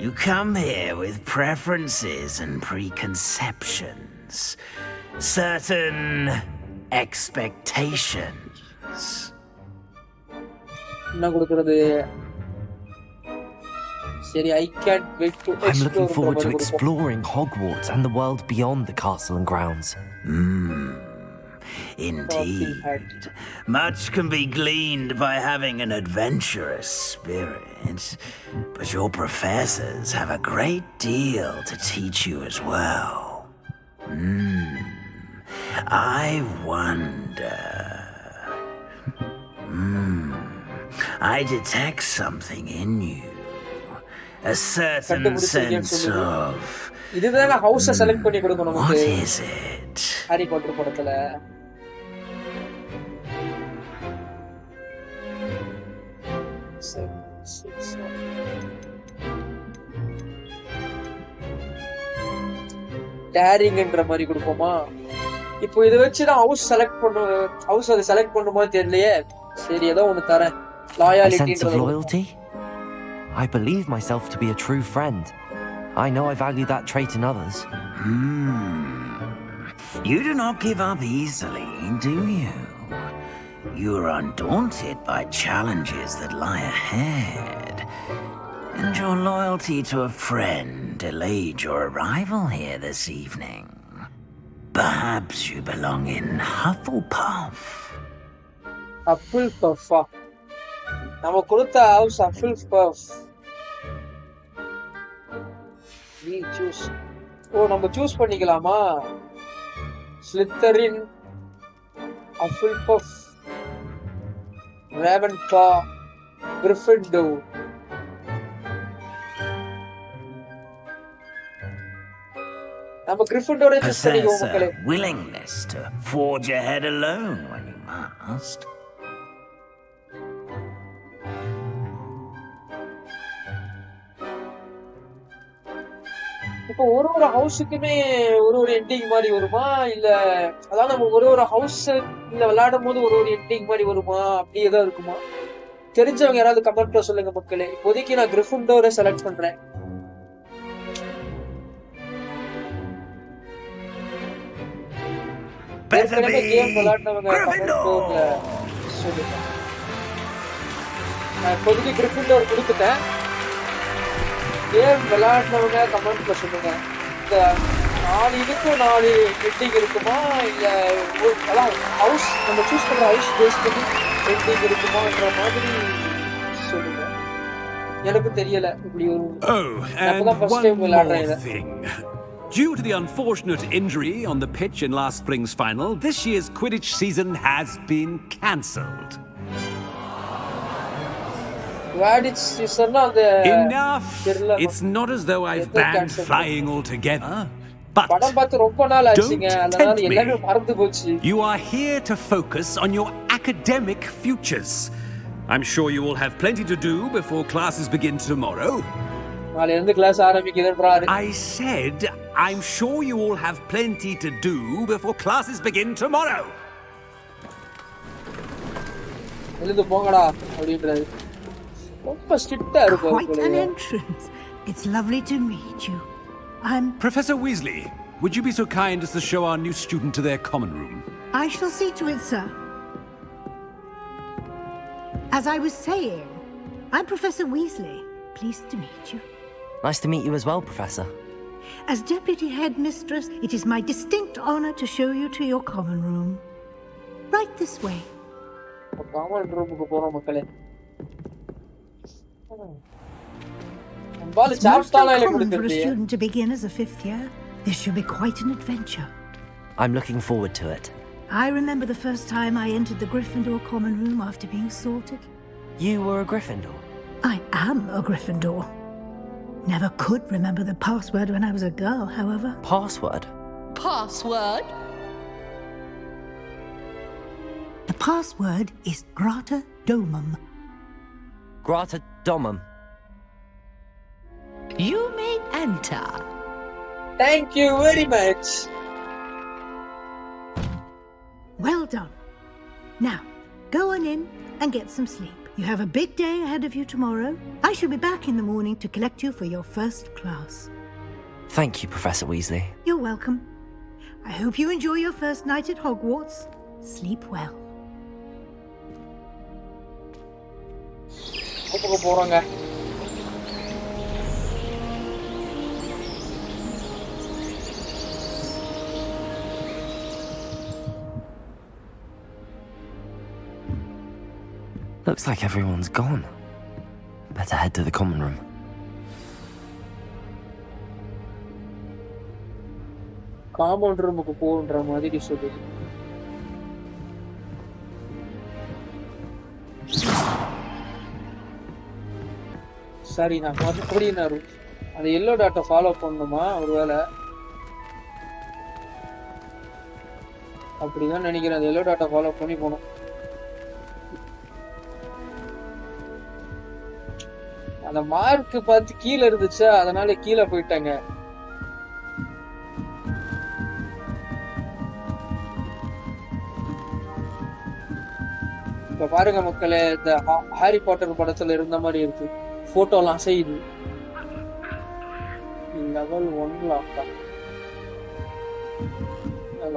You come here with preferences and preconceptions. Certain expectations. என்ன கொடுக்கிறது? சரி, I can't wait to explore. I'm looking forward to exploring Hogwarts and the world beyond the castle and grounds. Indeed. Much can be gleaned by having an adventurous spirit, but your professors have a great deal to teach you as well. I wonder... I detect something in you. A certain sense of... இதுதான் ஹவுஸ select பண்ணி கொடுக்கணும் நமக்கு. What is it? Harry Potter படத்துல. டேரிங்ன்ற மாதிரி கொடுப்போமா? இப்போ இதை வச்சுதான் ஹவுஸ் செலக்ட் பண்ணு. ஹவுஸ் அதை செலக்ட் பண்ணுமா தெரியலையே. சரி, ஏதோ ஒண்ணு தரேன். A sense of loyalty? I believe myself to be a true friend. I know I value that trait in others. You do not give up easily, do you? You are undaunted by challenges that lie ahead. And your loyalty to a friend delayed your arrival here this evening. Perhaps you belong in Hufflepuff. Hufflepuff. நம்ம கொடுத்த house Hufflepuff. We choose. ஓ, நம்ம choose பண்ணிக்கலாமா? Slytherin, Hufflepuff, Ravenclaw, Gryffindor. நம்ம கிரிஃபிண்டோரை choose பண்ணிக்குவோம் மக்களே. Willingness to forge ahead alone when you must. இப்போ ஒரு ஹவுஸுக்குமே ஒரு எண்டிங் மாதிரி வருமா இல்ல அதாவது நம்ம ஒரு ஹவுஸ் இல்ல விளையாடும் போது ஒரு எண்டிங் மாதிரி வருமா அப்படி ஏதாவது இருக்குமா? தெரிஞ்சவங்க யாராவது கமெண்ட்ல சொல்லுங்க மக்களே. இப்போதைக்கு நான் கிரிஃபிண்டோரை செலக்ட் பண்றேன். ஏற்கனவே கேம் விளையாடுனவங்க கமெண்ட்ல சொல்லுங்க. நான் இப்போதைக்கு கிரிஃபிண்டோர் கொடுத்துட்டேன். கேம் விளையாடுனவங்க கமெண்ட்ல சொல்லுங்க. இந்த 4 இதுக்கும் 4 எண்டிங் இருக்குமா இல்ல அதான் ஹவுஸ் நம்ம சூஸ் பண்ற ஹவுஸ் பேஸ் பண்ணி எண்டிங் இருக்குமான்ற மாதிரி சொல்லுங்க. எனக்கு தெரியல இப்படி ஒரு and one more thing. Due to the unfortunate injury on the pitch in last spring's final, this year's Quidditch season has been cancelled. Enough! It's not as though I've banned flying altogether. But don't tempt me. You are here to focus on your academic futures. I'm sure you will have plenty to do before classes begin tomorrow. I said, I'm sure you all have plenty to do before classes begin tomorrow. Quite an entrance. It's lovely to meet you. I'm Professor Weasley, would you be so kind as to show our new student to their common room? I shall see to it, sir. As I was saying, I'm Professor Weasley. Pleased to meet you. Nice to meet you as well, Professor. As Deputy Headmistress, it is my distinct honor to show you to your common room. Right this way. Common room It's most uncommon for a student to begin as a 5th year. This should be quite an adventure. I'm looking forward to it. I remember the first time I entered the Gryffindor common room after being sorted. You were a Gryffindor? I am a Gryffindor. Never could remember the password when I was a girl, however. Password? Password? The password is Grata Domum. Grata Domum. You may enter. Thank you very much. Well done. Now, go on in and get some sleep. You have a big day ahead of you tomorrow. I shall be back in the morning to collect you for your first class. Thank you, Professor Weasley. You're welcome. I hope you enjoy your first night at Hogwarts. Sleep well. Looks like everyone's gone. Better head to the common room. Common room ku போன்ற மாதிரி சொல்லுது. சரி நான் மறுபடியும் அந்த yellow dot follow பண்ணணுமா ஒருவேளை அப்படிதான் நினைக்கிறேன். அந்த yellow dot ஃபாலோ பண்ணி போணும். அந்த மார்க் பார்த்து கீழே இருந்துச்சா அதனால கீழே போயிட்டாங்க. இப்ப பாருங்க மக்களே, இந்த ஹாரி பாட்டர் படத்துல இருந்த மாதிரி இருக்கு. போட்டோலாம் செய்யுது. Level 1 lock.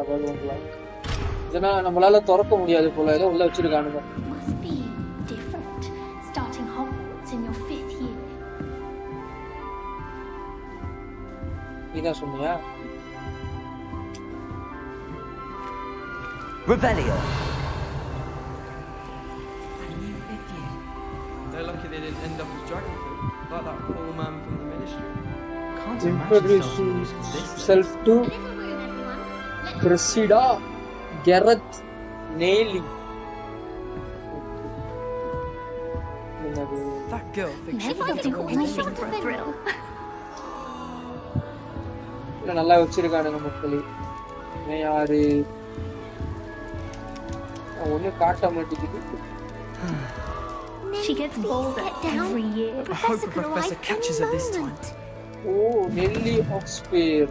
Level 1 lock. இதெல்லாம் நம்மளால திறக்க முடியாது போல. ஏதோ உள்ள வச்சிருக்கானுங்க. இதான் சொன்னியா? Revelio. They're lucky they didn't end up as dragon fruit, like that poor man from the ministry. Can't imagine self to Cressida Gareth Neely. girl thinks Maybe I could call me short for a thrill. நல்லா வச்சிருக்கானுங்க மக்களே. யாரு ஒண்ணு காட்ட மாட்டேங்குது. She gets bolder every year. I hope the professor catches her this time. Oh, Nelly Oxford.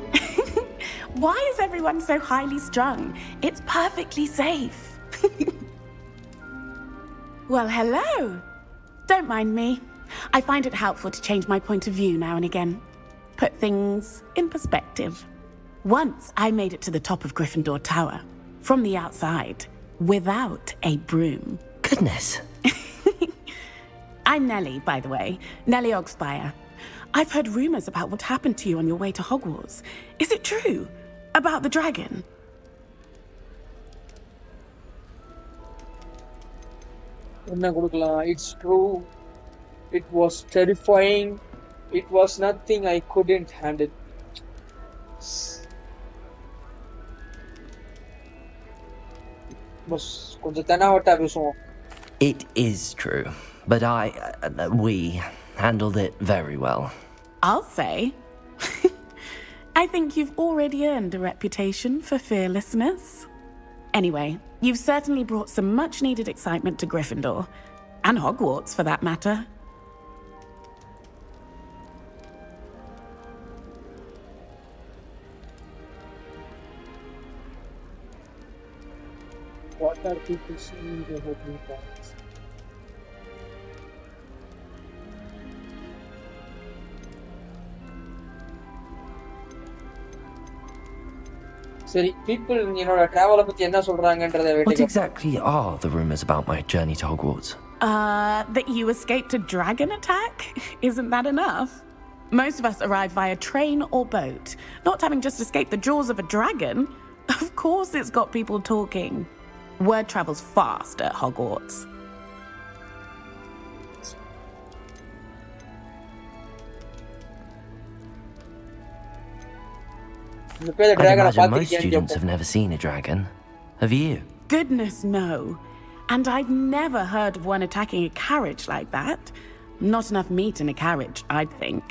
Why is everyone so highly strung? It's perfectly safe. Well, hello. Don't mind me. I find it helpful to change my point of view now and again. Put things in perspective. Once I made it to the top of Gryffindor Tower, from the outside, without a broom. Goodness. I'm Nellie, by the way. Nellie Ogspire. I've heard rumors about what happened to you on your way to Hogwarts. Is it true? About the dragon? It's true. It was terrifying. It was nothing I couldn't handle. It is true, but we handled it very well. I'll say. I think you've already earned a reputation for fearlessness. Anyway, you've certainly brought some much-needed excitement to Gryffindor, and Hogwarts for that matter. What are people saying about me, guys? சரி people என்னோட டிராவலை பத்தி என்ன சொல்றாங்கன்றதை What exactly are the rumors about my journey to Hogwarts? That you escaped a dragon attack? Isn't that enough? Most of us arrive via train or boat. Not having just escaped the jaws of a dragon, of course it's got people talking. Word travels fast at Hogwarts. I'd imagine most students have never seen a dragon. Have you? Goodness, no. And I've never heard of one attacking a carriage like that. Not enough meat in a carriage, I'd think.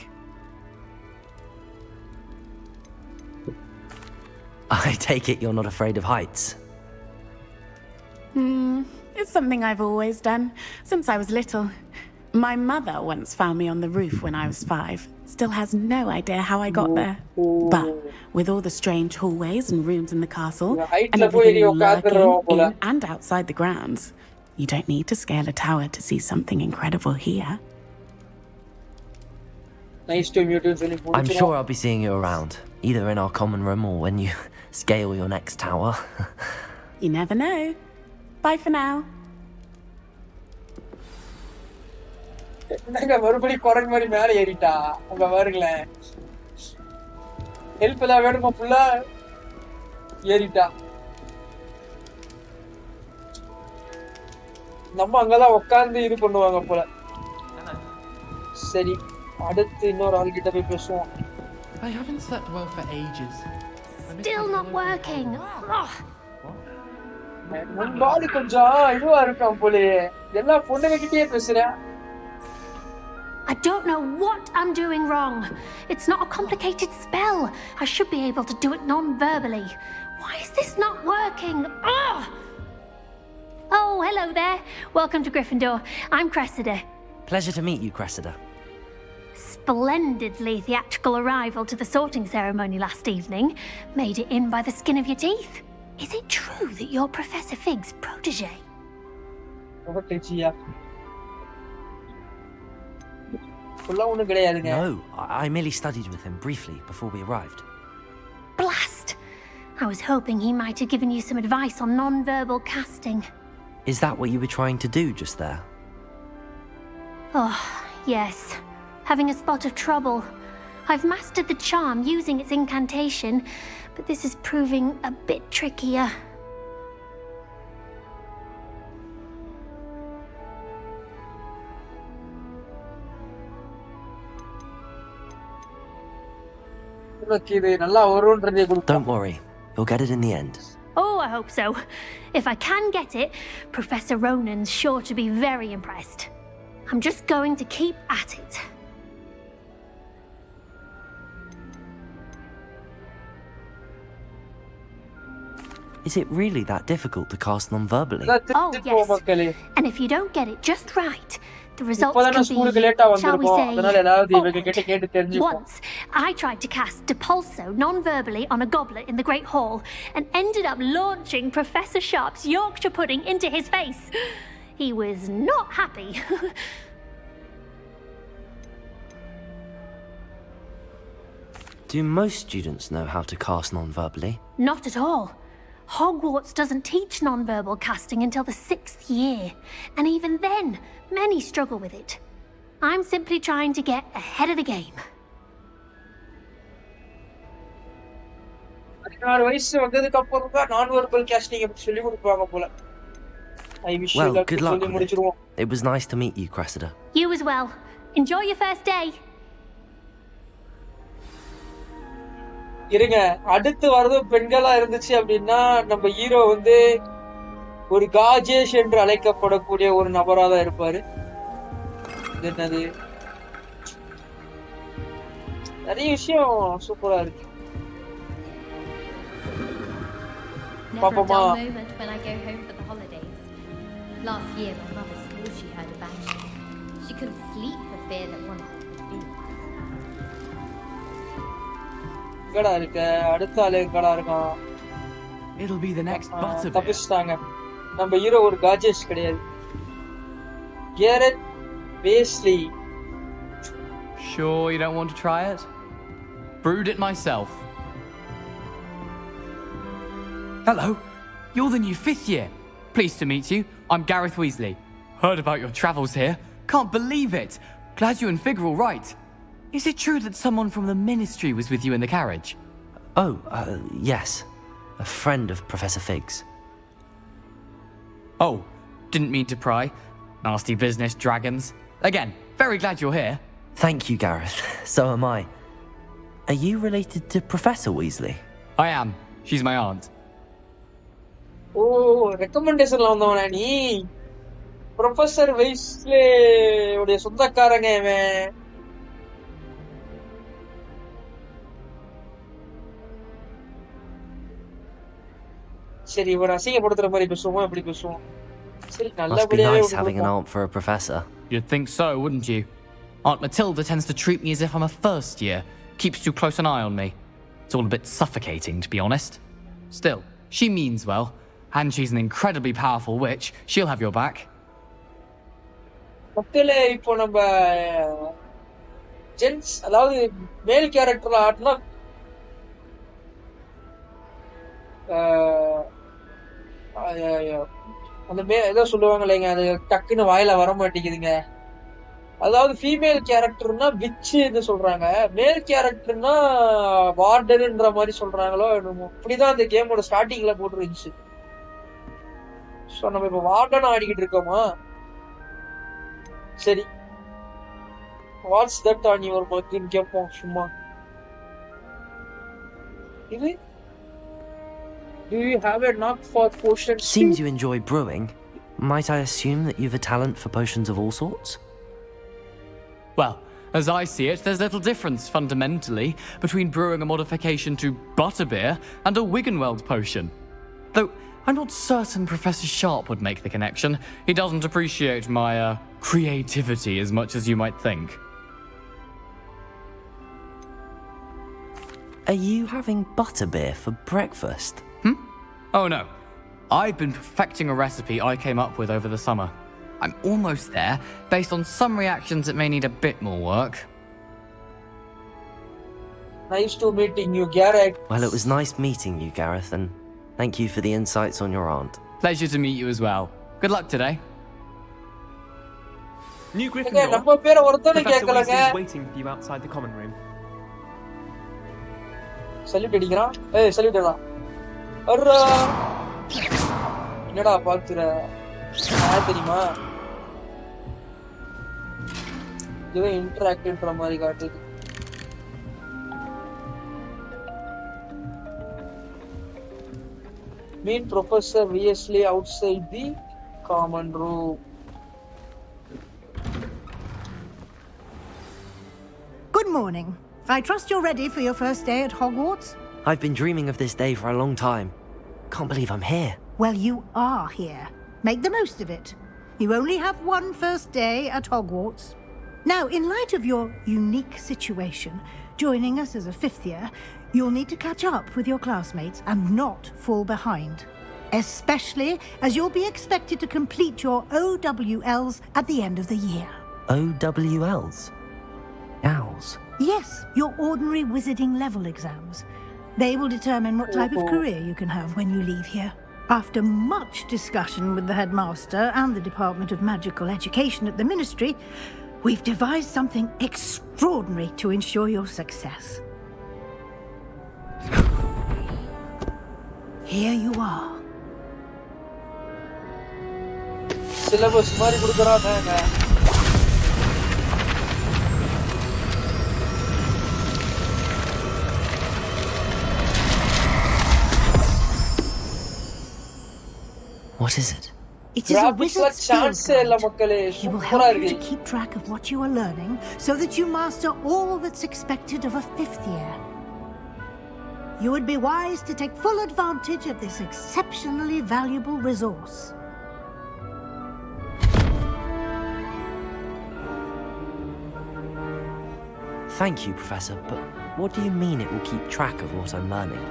I take it you're not afraid of heights? It's something I've always done, since I was little. My mother once found me on the roof when I was 5. Still has no idea how I got there. But with all the strange hallways and rooms in the castle, and everything lurking in and outside the grounds, you don't need to scale a tower to see something incredible here. Nice to meet you. I'm sure I'll be seeing you around, either in our common room or when you scale your next tower. You never know. Bye for now. மறுபடியும் குரங்கு மாதிரி மேல ஏறிட்டா அங்க பாருங்களேன் help எல்லாம் வேணுமா ஃபுல்லா ஏறிட்டா நம்ம அங்கதான் உட்கார்ந்து இது பண்ணுவாங்க போல சரி அடுத்து இன்னொரு ஆள் கிட்ட போய் பேசுவோம் I haven't slept well for ages. Still not working. முன்னாடி கொஞ்சம் இதுவா இருக்கான் போலயே எல்லா பொண்ணுங்க கிட்டயே பேசுறேன் I don't know what I'm doing wrong. It's not a complicated spell. I should be able to do it non-verbally. Why is this not working? Oh, hello there. Welcome to Gryffindor. I'm Cressida. Pleasure to meet you, Cressida. Splendidly theatrical arrival to the sorting ceremony last evening. Made it in by the skin of your teeth. Is it true that you're Professor Fig's protege? No, I merely studied with him briefly before we arrived. Blast! I was hoping he might have given you some advice on non-verbal casting. Is that what you were trying to do just there? Oh, yes. Having a spot of trouble. I've mastered the charm using its incantation, but this is proving a bit trickier. Don't worry, you'll get it in the end. Oh, I hope so. If I can get it, Professor Ronan's sure to be very impressed. I'm just going to keep at it. Is it really that difficult to cast non-verbally? Oh, yes. And if you don't get it just right, the results can be, shall we say, odd. Once, I tried to cast Depulso non-verbally on a goblet in the Great Hall and ended up launching Professor Sharp's Yorkshire pudding into his face. He was not happy. Do most students know how to cast non-verbally? Not at all. Hogwarts doesn't teach non-verbal casting until the 6th year, and even then, many struggle with it. I'm simply trying to get ahead of the game. Well, good luck with it. It was nice to meet you, Cressida. You as well. Enjoy your first day. இருங்க, அடுத்து வரது பெண்களா இருந்துச்சு அப்படின்னா நம்ம hero வந்து ஒரு காஜேஷ் என்று அழைக்கப்படக்கூடிய ஒரு நபரா தான் இருப்பாரு. என்னது, நிறைய விஷயம் சூப்பரா இருக்கு. பாப்போமா? When I go home for the holidays. Last year, my mother swore she heard a bang. She couldn't sleep for fear that one would be. கடா இருக்கு, அடுத்த ஆளு கடா இருக்கான். It'll be the next butterbeer. தப்பிச்சிட்டாங்க. நம்ம ஹீரோ ஒரு காஜேஷ் கிடையாது. Carrot Paisley. Sure you don't want to try it? Brewed it myself. Hello, you're the new 5th year. Pleased to meet you. I'm Gareth Weasley. Heard about your travels here. Can't believe it. Glad you and Fig are all right. Is it true that someone from the Ministry was with you in the carriage? Oh, yes. A friend of Professor Fig's. Oh, didn't mean to pry. Nasty business, dragons. Again, very glad you're here. Thank you, Gareth. So am I. Are you related to Professor Weasley? I am. She's my aunt. ஓ, ரெக்கமெண்டேஷன்ல வந்தவனா நீ? Professor வெய்ஸ்லே உடைய சொந்தக்காரங்க இவன். சரி, இவன் அசிங்கப்படுத்துற மாதிரி பேசுவோமா, எப்படி பேசுவோம்? சரி, Must be நல்லபடியாவே nice having an aunt for a professor. You'd think so, wouldn't you? Aunt Matilda tends to treat me as if I'm a first year. Keeps too close an eye on me. It's all a bit suffocating, to be honest. Still, she means well. And she's an incredibly powerful witch. She'll have your back. மக்களே, இப்போ நம்ம gents, அதாவது மேல் கேரக்டர்ல ஆட்டினா அந்த ஏதோ சொல்லுவாங்க இல்லைங்க, அது டக்குன்னு வாயில வர மாட்டேங்குதுங்க. அதாவது ஃபீமேல் கேரக்டர்னா விச்சுன்னு சொல்றாங்க, மேல் கேரக்டர்னா வார்டன்ன்ற மாதிரி சொல்றாங்களோ என்னமோ. இப்படிதான் அந்த கேமோட ஸ்டார்டிங்ல போட்டுருந்துச்சு. சோ நம்ம இப்ப வார்டன் ஆடிக்கிட்டு இருக்கோமா? சரி, வாட்ஸ் தட் ஆன் யுவர் மக்னு கேட்போம் சும்மா. இது Do you have a knock for potions? Seems you enjoy brewing. Might I assume that you've a talent for potions of all sorts? Well, as I see it, there's little difference, fundamentally, between brewing a modification to butterbeer and a Wiggenweld potion. Though, I'm not certain Professor Sharp would make the connection. He doesn't appreciate my, creativity as much as you might think. Are you having butterbeer for breakfast? Oh no. I've been perfecting a recipe I came up with over the summer. I'm almost there, based on some reactions that may need a bit more work. Nice to meeting you, Gareth. Well, it was nice meeting you, Gareth, and thank you for the insights on your aunt. Pleasure to meet you as well. Good luck today. New Gryffindor. நம்ம பேரை ஒருத்தனே Professor கேட்கலங்க. Weasley is waiting for you outside the common room. Salute அடிக்கிறான். ஏய், salute அடா. அர்ரா. என்னடா பாக்குற? யார் தெரியுமா? இது இன்டராக்டிவ்ன்ற மாதிரி காட்டுது. Meet Professor Weasley outside the common room. morning. I trust you're ready for your first day at Hogwarts? I've been dreaming of this day for a long time. Can't believe I'm here. Well, you are here. Make the most of it. You only have one first day at Hogwarts. Now, in light of your unique situation, joining us as a fifth year, you'll need to catch up with your classmates and not fall behind. Especially as you'll be expected to complete your OWLs at the end of the year. OWLs? Owls? Yes, your ordinary wizarding level exams. They will determine what type of career you can have when you leave here. After much discussion with the headmaster and the Department of Magical Education at the Ministry, we've devised something extraordinary to ensure your success. Here you are. Syllabus மாதிரி கொடுக்கறாங்க. What is it? It is a wizard's field guide. It will help you to keep track of what you are learning so that you master all that's expected of a fifth year. You would be wise to take full advantage of this exceptionally valuable resource. Thank you, Professor, but what do you mean it will keep track of what I'm learning?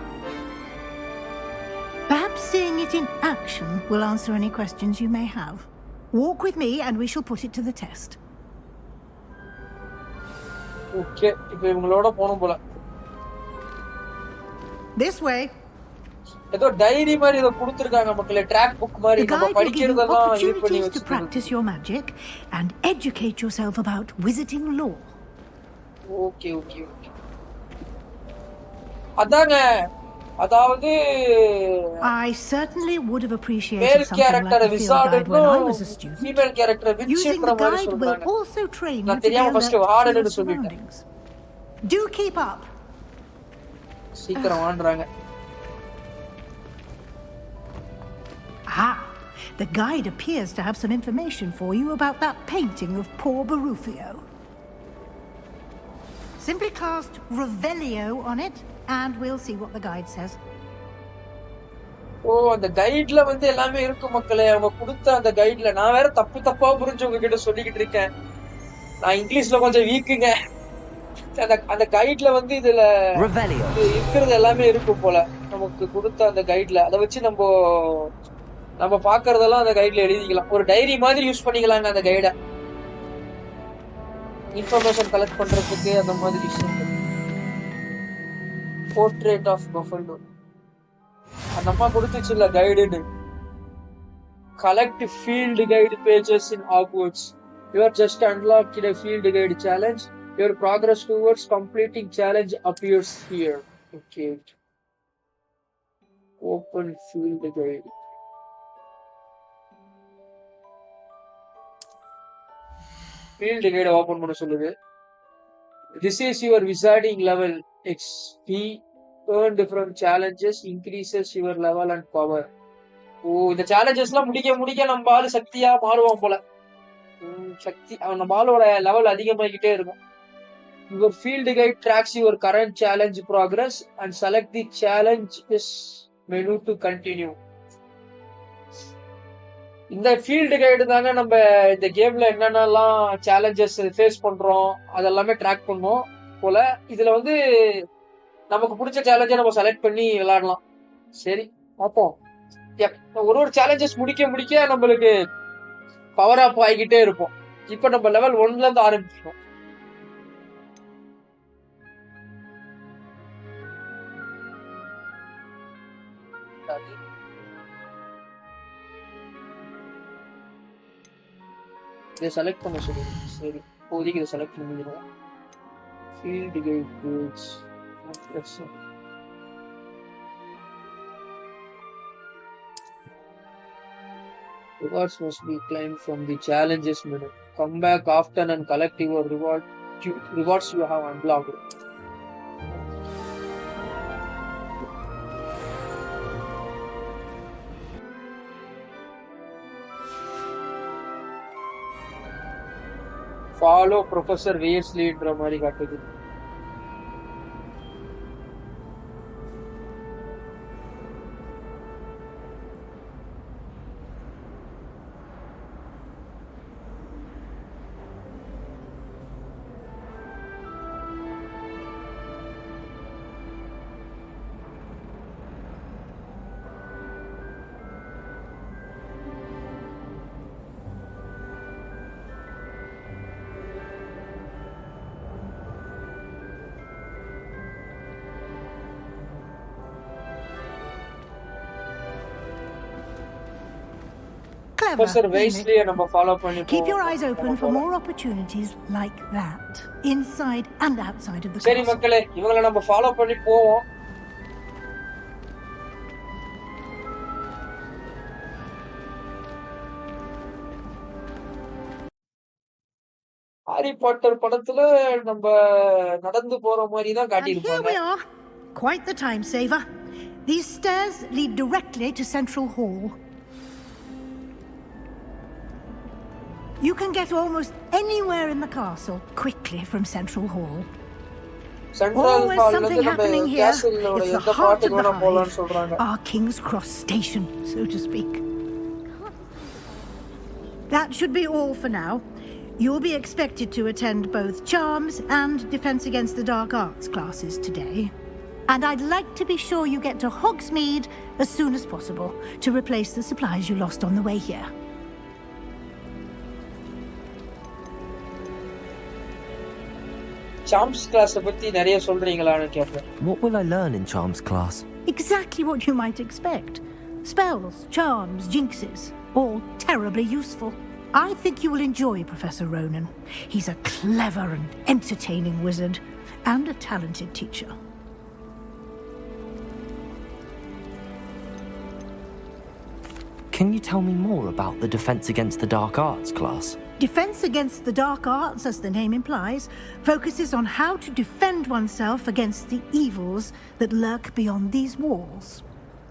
Perhaps seeing it in action will answer any questions you may have. Walk with me and we shall put it to the test. Okay, இப்போ இவங்களோட போணும் போல. This way. ஏதோ diary மாதிரி ஏதோ கொடுத்திருக்காங்க மக்களே, track book மாதிரி நம்ம படிக்கிறதெல்லாம் இது பண்ணி to practice your magic and educate yourself about wizarding lore. Okay. அதாங்க, அதாவது I certainly would have appreciated something like the field guide when I was a student. Female character Using the guide will also train you to be alert to your surroundings. Do keep up. சீக்கிரம் வாங்குறாங்க. The guide appears to have some information for you about that painting of poor Barufio. Simply cast Revelio on it, and we'll see what the guide says. அந்த கைட்ல வந்து எல்லாமே இருக்கு மக்களே. அவங்க கொடுத்த அந்த கைட்ல நான் வேற தப்பா புரிஞ்சு உங்ககிட்ட சொல்லிக்கிட்டு இருக்கேன். நான் இங்கிலீஷ்ல கொஞ்சம் வீக்குங்க. அந்த கைட்ல வந்து இதுல இருக்கிறது எல்லாமே இருக்கும் போல. நமக்கு கொடுத்த அந்த கைட்ல அதை வச்சு நம்ம பாக்குறதெல்லாம் அந்த கைட்ல எழுதிக்கலாம். ஒரு டைரி மாதிரி யூஸ் பண்ணிக்கலாங்க அந்த கைட. இன்ஃபர்மேஷன் கலெக்ட் பண்றதுக்கு அந்த மாதிரி விஷயங்கள். போர்ட்ரேட் ஆஃப் பஃபலோ அந்த அம்மா கொடுத்துச்சு இல்ல கைடுன்னு. Collect field guide pages in Hogwarts. You are just unlocked a field guide challenge. Your progress towards completing challenge appears here. Okay. Open field guide. Field guide open பண்ண சொல்லுது. This is your wizarding level. XP earned from challenges increases your level and power. இந்த challengesலாம் முடிக்க நம்ம ஆளு சக்தியா மாறுவோம் போல. சக்தி நம்ம ஆளோட லெவல் அதிகமாகிட்டே இருக்கும். Your field guide tracks your current challenge progress and select the challenges menu to continue. இந்த ஃபீல்டு கைடு தாங்க நம்ம இந்த கேம்ல என்னென்னலாம் சேலஞ்சஸ் ஃபேஸ் பண்றோம் அதெல்லாமே ட்ராக் பண்ணுவோம் போல. இதுல வந்து நமக்கு பிடிச்ச சேலஞ்சை நம்ம செலக்ட் பண்ணி விளையாடலாம். சரி பார்ப்போம். ஒரு சேலஞ்சஸ் முடிக்க நம்மளுக்கு பவர் அப் ஆகிக்கிட்டே இருப்போம். இப்ப நம்ம லெவல் 1ல இருந்து ஆரம்பிச்சிட்டோம். இதை செலக்ட் பண்ண சொல்லுங்க. சரி இப்போதைக்கு இதை செலக்ட் பண்ணிடுவோம். Field guide page rewards must be claimed from the challenges menu. Come back often and collect your rewards you have unlocked. Follow Professor Weasley ன்ற மாதிரி காட்டுது. Clever, Professor isn't Weasley it? நம்ம ஃபாலோ பண்ணி Keep your போவோம். eyes open for more opportunities like that, inside and outside of the சரி castle. மக்களே, இவங்களை நம்ம ஃபாலோ பண்ணி போவோம். ஹாரி பாட்டர் படத்துல நம்ம நடந்து போற மாதிரி தான் And here காட்டியிருப்பாங்க. we are. Quite the time saver. These stairs lead directly to Central Hall. You can get almost anywhere in the castle quickly from Central Hall. Central Always ஹால்ல something இருந்து நம்ம happening here. கேசலோட It's the எந்த heart of பாட்டுக்கு the வேணா போலாம்னு hive, சொல்றாங்க. our King's Cross station, so to speak. That should be all for now. You'll be expected to attend both Charms and Defense Against the Dark Arts classes today. And I'd like to be sure you get to Hogsmeade as soon as possible to replace the supplies you lost on the way here. Charms class பத்தி நிறைய சொல்றீங்களான்னு கேட்பேன். What will I learn in Charms class? Exactly what you might expect. Spells, charms, jinxes, all terribly useful. I think you will enjoy Professor Ronan. He's a clever and entertaining wizard, and a talented teacher. Can you tell me more about the Defense Against the Dark Arts class? Defense Against the Dark Arts, as the name implies, focuses on how to defend oneself against the evils that lurk beyond these walls.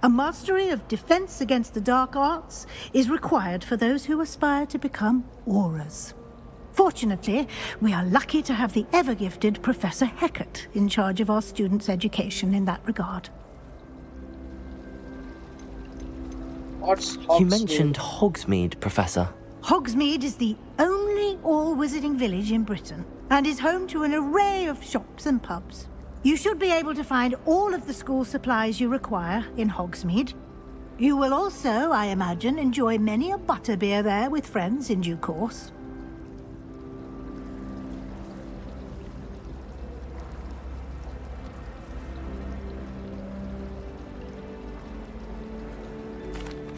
A mastery of Defense Against the Dark Arts is required for those who aspire to become Aurors. Fortunately, we are lucky to have the ever-gifted Professor Hecat in charge of our students' education in that regard. You mentioned Hogsmeade, Professor. Hogsmeade is the only all-wizarding village in Britain and is home to an array of shops and pubs. You should be able to find all of the school supplies you require in Hogsmeade. You will also, I imagine, enjoy many a butterbeer there with friends in due course.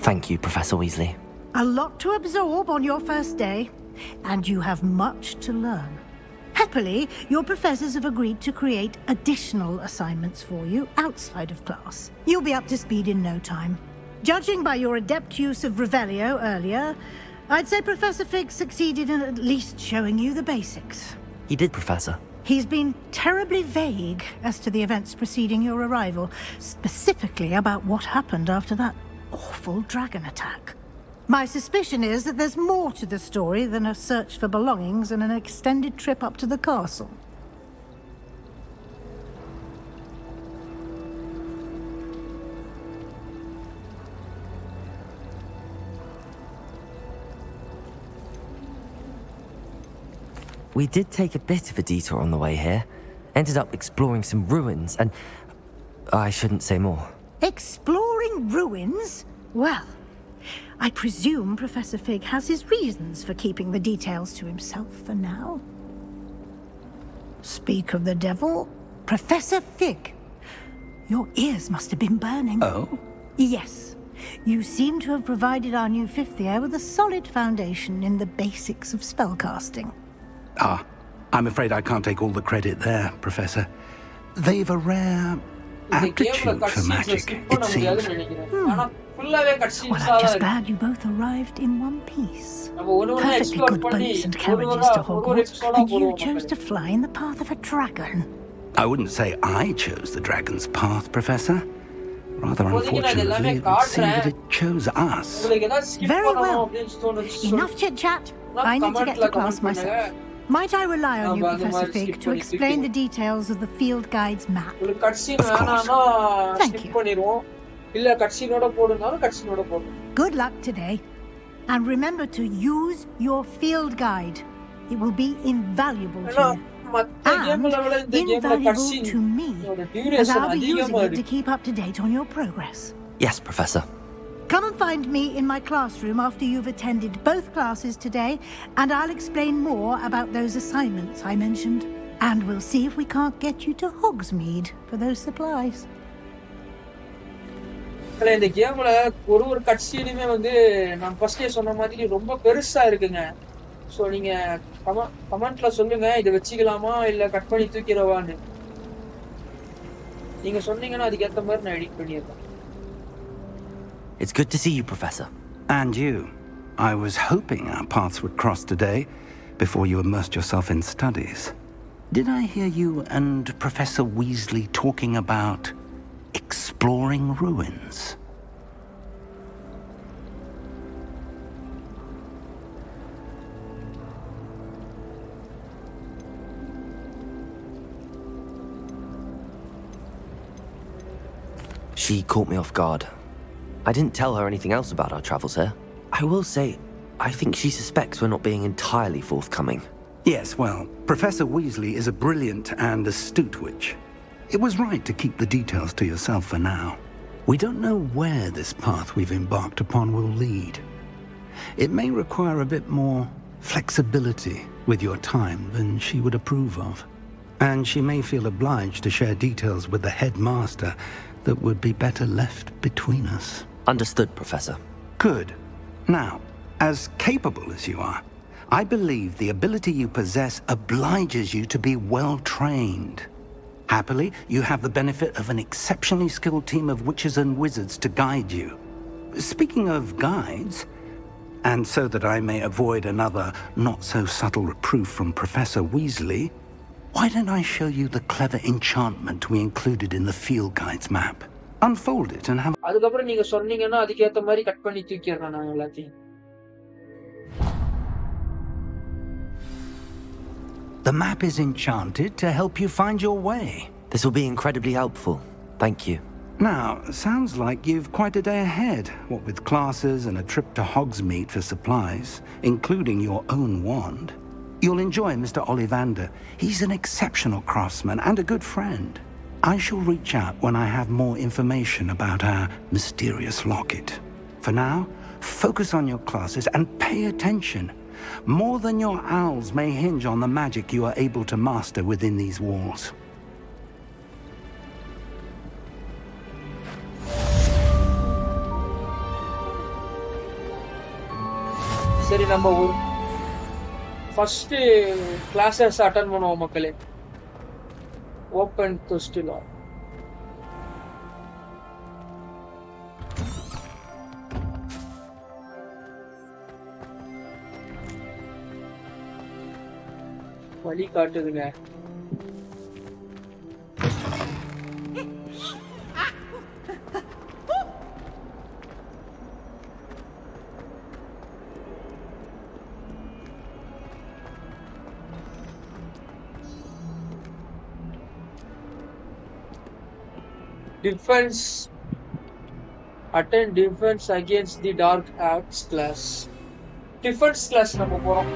Thank you, Professor Weasley. A lot to absorb on your first day, and you have much to learn. Happily, your professors have agreed to create additional assignments for you outside of class. You'll be up to speed in no time. Judging by your adept use of Revelio earlier, I'd say Professor Fig succeeded in at least showing you the basics. He did, Professor. He's been terribly vague as to the events preceding your arrival, specifically about what happened after that awful dragon attack. My suspicion is that there's more to the story than a search for belongings and an extended trip up to the castle. We did take a bit of a detour on the way here. Ended up exploring some ruins and... I shouldn't say more. Exploring ruins? Well, I presume Professor Fig has his reasons for keeping the details to himself for now. Speak of the devil, Professor Fig. Your ears must have been burning. Oh? Yes. You seem to have provided our new fifth year with a solid foundation in the basics of spellcasting. Ah, I'm afraid I can't take all the credit there, Professor. They've a rare aptitude for magic, it seems. Well, I'm just glad you both arrived in one piece. Perfectly good boats and carriages to Hogwarts, and you chose to fly in the path of a dragon. I wouldn't say I chose the dragon's path, Professor. Rather unfortunately, it would seem that it chose us. Very well. Enough chit-chat. I need to get to class myself. Might I rely on you, Professor Fig, to explain the details of the field guide's map? Of course. Thank you. Good luck today. And remember to use your field guide. It will be invaluable to you. And invaluable to me, as I'll be using it to keep up to date on your progress. Yes, Professor. Come and find me in my classroom after you've attended both classes today, and I'll explain more about those assignments I mentioned. And we'll see if we can't get you to Hogsmeade for those supplies. இந்த கேம்ல ஒரு கட்சீனுமே வந்து நான் ஃபர்ஸ்டே சொன்ன மாதிரி ரொம்ப பெருசா இருக்குங்க. சோ நீங்க கமெண்ட்ல சொல்லுங்க, இதை வச்சுக்கலாமா இல்ல கட் பண்ணி தூக்கிடவான்னு. நீங்க சொன்னீங்கன்னா அதுக்கு ஏத்த மாதிரி நான் எடிட் பண்ணிடுறேன். It's good to see you, Professor. And you. I was hoping our paths would cross today before you immersed yourself in studies. Did I hear you and Professor Weasley talking about exploring ruins? She caught me off guard. I didn't tell her anything else about our travels here. I will say, I think she suspects we're not being entirely forthcoming. Yes, well, Professor Weasley is a brilliant and astute witch. It was right to keep the details to yourself for now. We don't know where this path we've embarked upon will lead. It may require a bit more flexibility with your time than she would approve of. And she may feel obliged to share details with the headmaster that would be better left between us. Understood, Professor. Good. Now, as capable as you are, I believe the ability you possess obliges you to be well trained. Happily, you have the benefit of an exceptionally skilled team of witches and wizards to guide you. Speaking of guides, and so that I may avoid another not-so-subtle reproof from Professor Weasley, why don't I show you the clever enchantment we included in the field guide's map? Unfold it and have... அதுக்கப்புறம் நீங்க சொன்னீங்கன்னா அதுக்கு ஏத்த மாதிரி cut பண்ணி தூக்கிடுறேன் நான் எல்லாத்தையும். The map is enchanted to help you find your way. This will be incredibly helpful. Thank you. Now, sounds like you've quite a day ahead, what with classes and a trip to Hogsmeade for supplies, including your own wand. You'll enjoy Mr. Ollivander. He's an exceptional craftsman and a good friend. I shall reach out when I have more information about our mysterious locket. For now, focus on your classes and pay attention. More than your owls may hinge on the magic you are able to master within these walls. சரி, நம்ம first classes attend பண்ணுவோம் மக்களே. Open question வழி காட்டுதுங்க. Defense. Attend defense against the dark arts class. Defense class நம்ம போறோம்.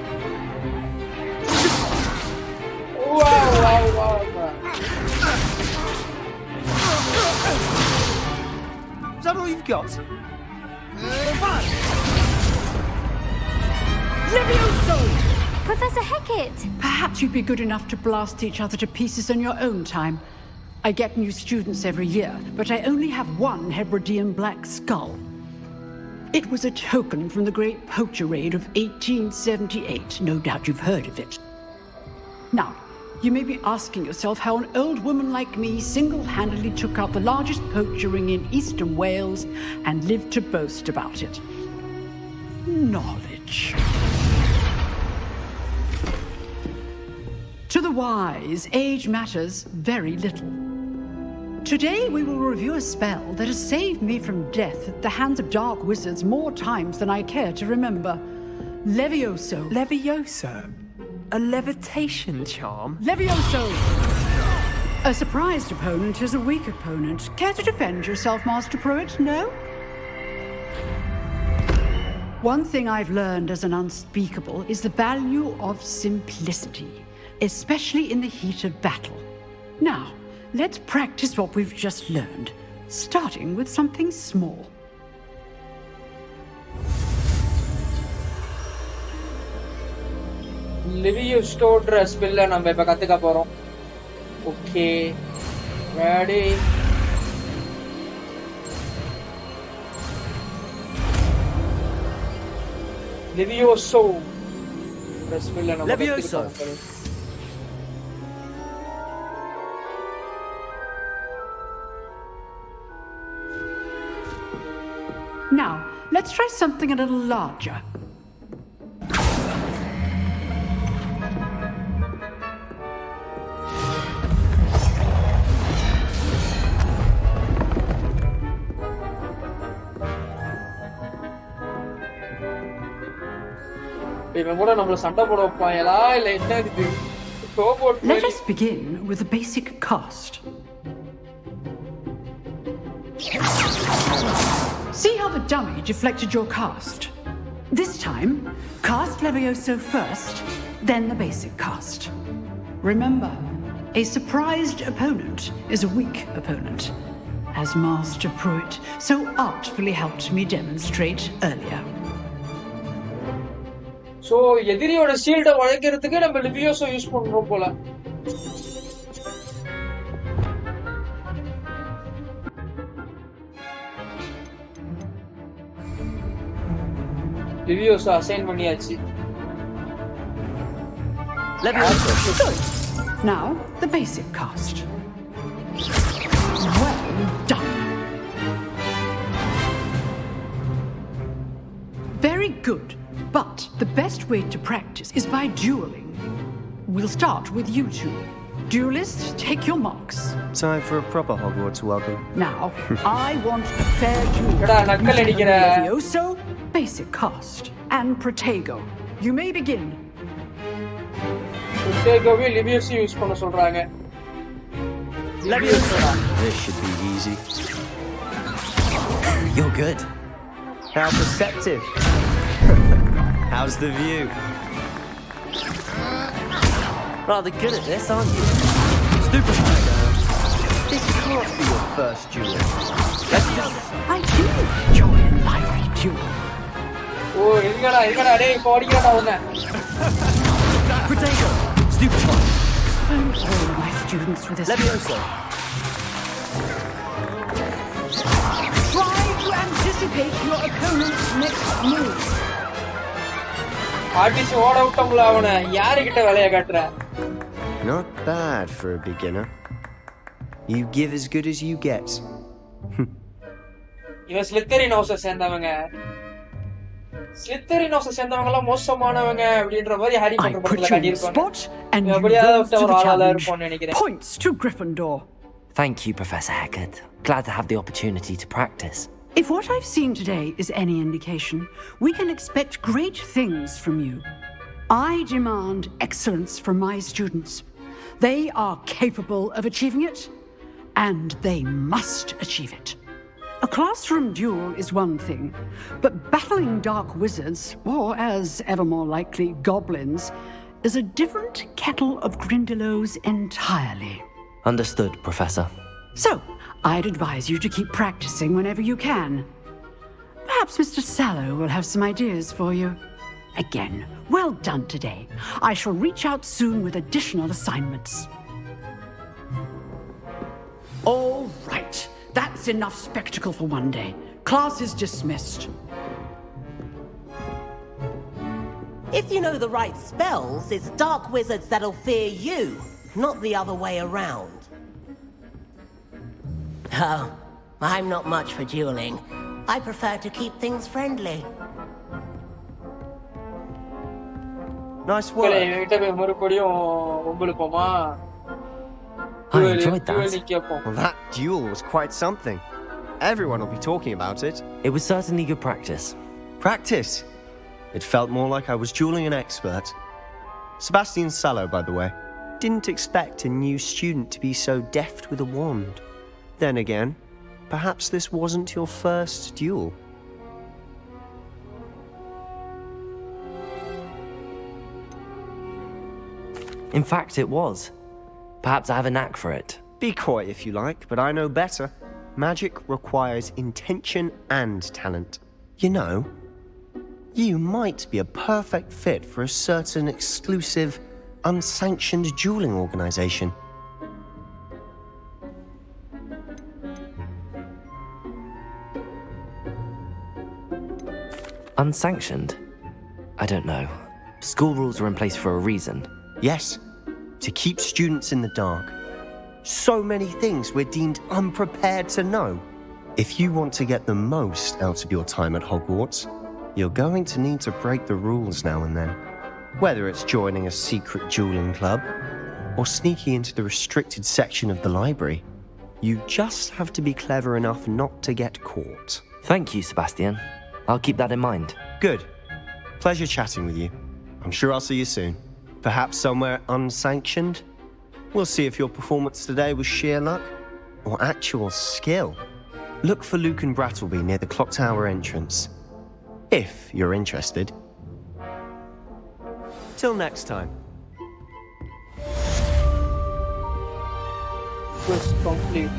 Wow. Is that all you've got? Levioso! Professor Hecat! Perhaps you'd be good enough to blast each other to pieces in your own time. I get new students every year, but I only have one Hebridean black skull. It was a token from the Great Poacher Raid of 1878. No doubt you've heard of it. Now, you may be asking yourself how an old woman like me single-handedly took out the largest poacher ring in eastern Wales and lived to boast about it. Knowledge. To the wise, age matters very little. Today we will review a spell that has saved me from death at the hands of dark wizards more times than I care to remember. Levioso. Levioso? A levitation charm? Levioso! A surprised opponent is a weak opponent. Care to defend yourself, Master Pruitt? No? One thing I've learned as an unspeakable is the value of simplicity, especially in the heat of battle. Now, let's practice what we've just learned, starting with something small. லிவியோஸ்டோன்ற ஸ்பெல்ல நம்ம இப்ப கத்துக்க போறோம். Okay, ready. Levioso. Levioso. Now, let's try something a little larger. Let us begin with the basic cast. See how the dummy deflected your cast? This time, cast Levioso first, then the basic cast. Remember, a surprised opponent is a weak opponent, as Master Pruitt so artfully helped me demonstrate earlier. So, எதிரியோட ஷீல்ட வளைக்கிறதுக்கு நம்ம லிவியோசோ use பண்றோம் போல. லிவியோசோ assign பண்ணியாச்சு. Good. Now, the basic cast. Well done. Very good. But the best way to practice is by dueling. We'll start with you two. Duelists, take your marks. Time for a proper Hogwarts welcome. Now, I want a fair duel. Levioso, basic cast, and Protego. You may begin. Protegoவே Levioso use பண்ண சொல்றாங்க. Levioso. This should be easy. You're good. How perceptive. How's the view? Rather good at this, aren't you? Stupid. This can't be your first duel. Let's just... I do enjoy a lively duel. Oh, ingada, dey, podiyada unna. Protego. Stupid. Don't hold my students with this. Levioso. Try to anticipate your opponent's next move. Artist ஓட விட்டோம்ல அவனை யாருகிட்ட வேலைய காட்டுற? Not bad for a beginner. You give as good as you get. இவன் ஸ்லித்தரின் ஹவுஸை சேர்ந்தவங்க. ஸ்லித்தரின் ஹவுஸை சேர்ந்தவங்க எல்லாம் மோசமானவங்க அப்படின்ற மாதிரி ஹாரி பாட்டர் படத்துல காட்டியிருப்பாங்க. எப்படியாவது விட்ட ஒரு ஆளா இருப்போம்னு நினைக்கிறேன். Points to Gryffindor. Thank you, Professor Heckard. Glad to have the opportunity to practice. If what I've seen today is any indication, we can expect great things from you. I demand excellence from my students. They are capable of achieving it, and they must achieve it. A classroom duel is one thing, but battling dark wizards, or as ever more likely, goblins, is a different kettle of Grindylows entirely. Understood, Professor. So, I'd advise you to keep practicing whenever you can. Perhaps Mr. Sallow will have some ideas for you. Again, well done today. I shall reach out soon with additional assignments. All right. That's enough spectacle for one day. Class is dismissed. If you know the right spells, it's dark wizards that'll fear you, not the other way around. Oh, I'm not much for dueling. I prefer to keep things friendly. Nice work. I enjoyed that. Well, that duel was quite something. Everyone will be talking about it. It was certainly good practice. Practice? It felt more like I was dueling an expert. Sebastian Sallow, by the way. Didn't expect a new student to be so deft with a wand. Then again, perhaps this wasn't your first duel. In fact, it was. Perhaps I have a knack for it. Be coy if you like, but I know better. Magic requires intention and talent. You know, you might be a perfect fit for a certain exclusive, unsanctioned dueling organization. Unsanctioned? I don't know. School rules are in place for a reason. Yes, to keep students in the dark. So many things we're deemed unprepared to know. If you want to get the most out of your time at Hogwarts, you're going to need to break the rules now and then. Whether it's joining a secret dueling club or sneaking into the restricted section of the library, you just have to be clever enough not to get caught. Thank you, Sebastian. I'll keep that in mind. Good. Pleasure chatting with you. I'm sure I'll see you soon. Perhaps somewhere unsanctioned? We'll see if your performance today was sheer luck or actual skill. Look for Luke and Brattleby near the clock tower entrance, if you're interested. Till next time. Quest complete.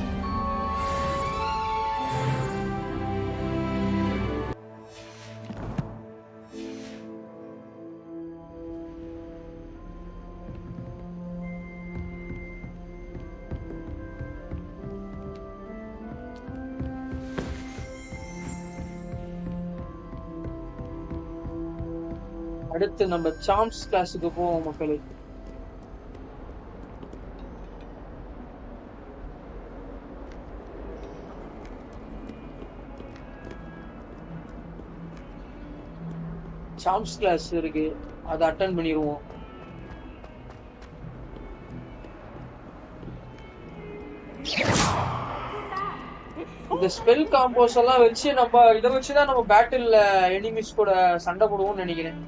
அடுத்து நம்ம Sam's கிளாஸுக்கு போவோம் மக்களே. Sam's class இருக்கு, அதை attend பண்ணிடுவோம். இந்த spell combos எல்லாம் வச்சு நம்ம இதை வச்சுதான் நம்ம பேட்டில்ல எனிமிஸ் கூட சண்டை போடுவோம்னு நினைக்கிறேன்.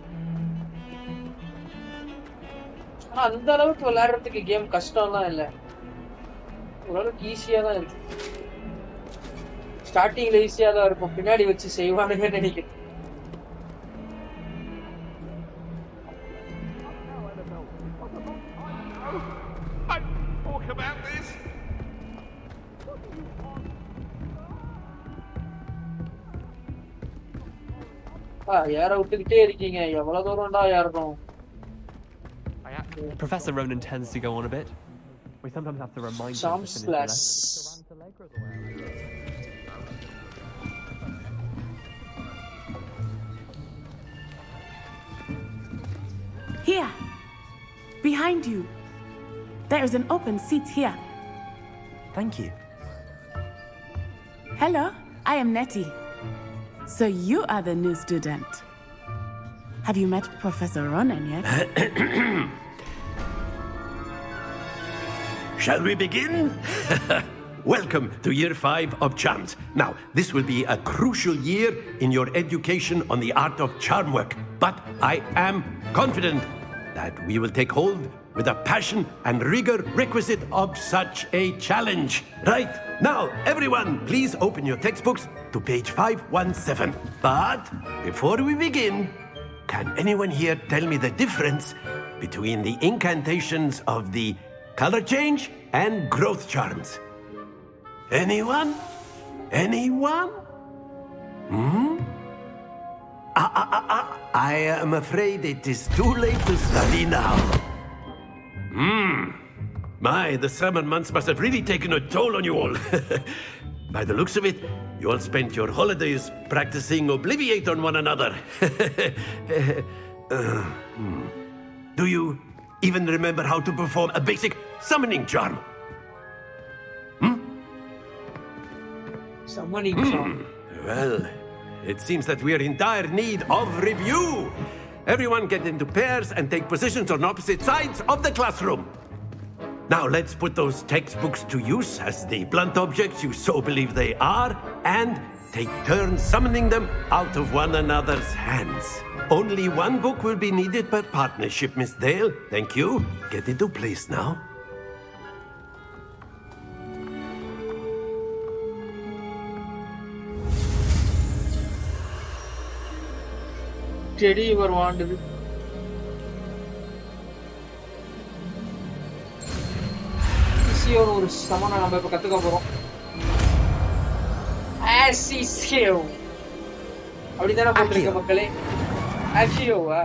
ஆனா அந்த அளவுக்கு விளையாடுறதுக்கு கேம் கஷ்டம்லாம் இல்லை, ஓரளவுக்கு ஈஸியா தான் இருக்கு. ஸ்டார்டிங்ல ஈஸியா தான் இருக்கும், பின்னாடி வச்சு செய்வானுங்கன்னு நினைக்கிறேன். ஏற விட்டுக்கிட்டே இருக்கீங்க, எவ்வளவு தூரம்டா ஏறணும்? Professor Ronan tends to go on a bit. We sometimes have to remind him to finish the lesson. Here, behind you. There is an open seat here. Thank you. Hello, I am Nettie. So you are the new student. Have you met Professor Ronan yet? Shall we begin? Welcome to Year 5 of Charms. Now, this will be a crucial year in your education on the art of charm work. But I am confident that we will take hold with the passion and rigor requisite of such a challenge. Right, now, everyone, please open your textbooks to page 517. But before we begin, can anyone here tell me the difference between the incantations of the color change and growth charms? Anyone? Anyone? I am afraid it is too late to study now. My, the summer months must have really taken a toll on you all. By the looks of it, you all spent your holidays practicing Obliviate on one another. Do you even remember how to perform a basic summoning charm? Summoning charm. Well, it seems that we are in dire need of review. Everyone get into pairs and take positions on opposite sides of the classroom. Now let's put those textbooks to use as the blunt objects you so believe they are, and take turns summoning them out of one another's hands. Only one book will be needed per partnership, Miss Dale. Thank you. Get into place now. செடி வருவாண்டுது. ஈஸியான ஒரு சமனை நம்ம இப்ப கத்துக்க போறோம். ஆசிசியோ அப்படிதானே போட்டிருக்க மக்களே. ஆசியோவா?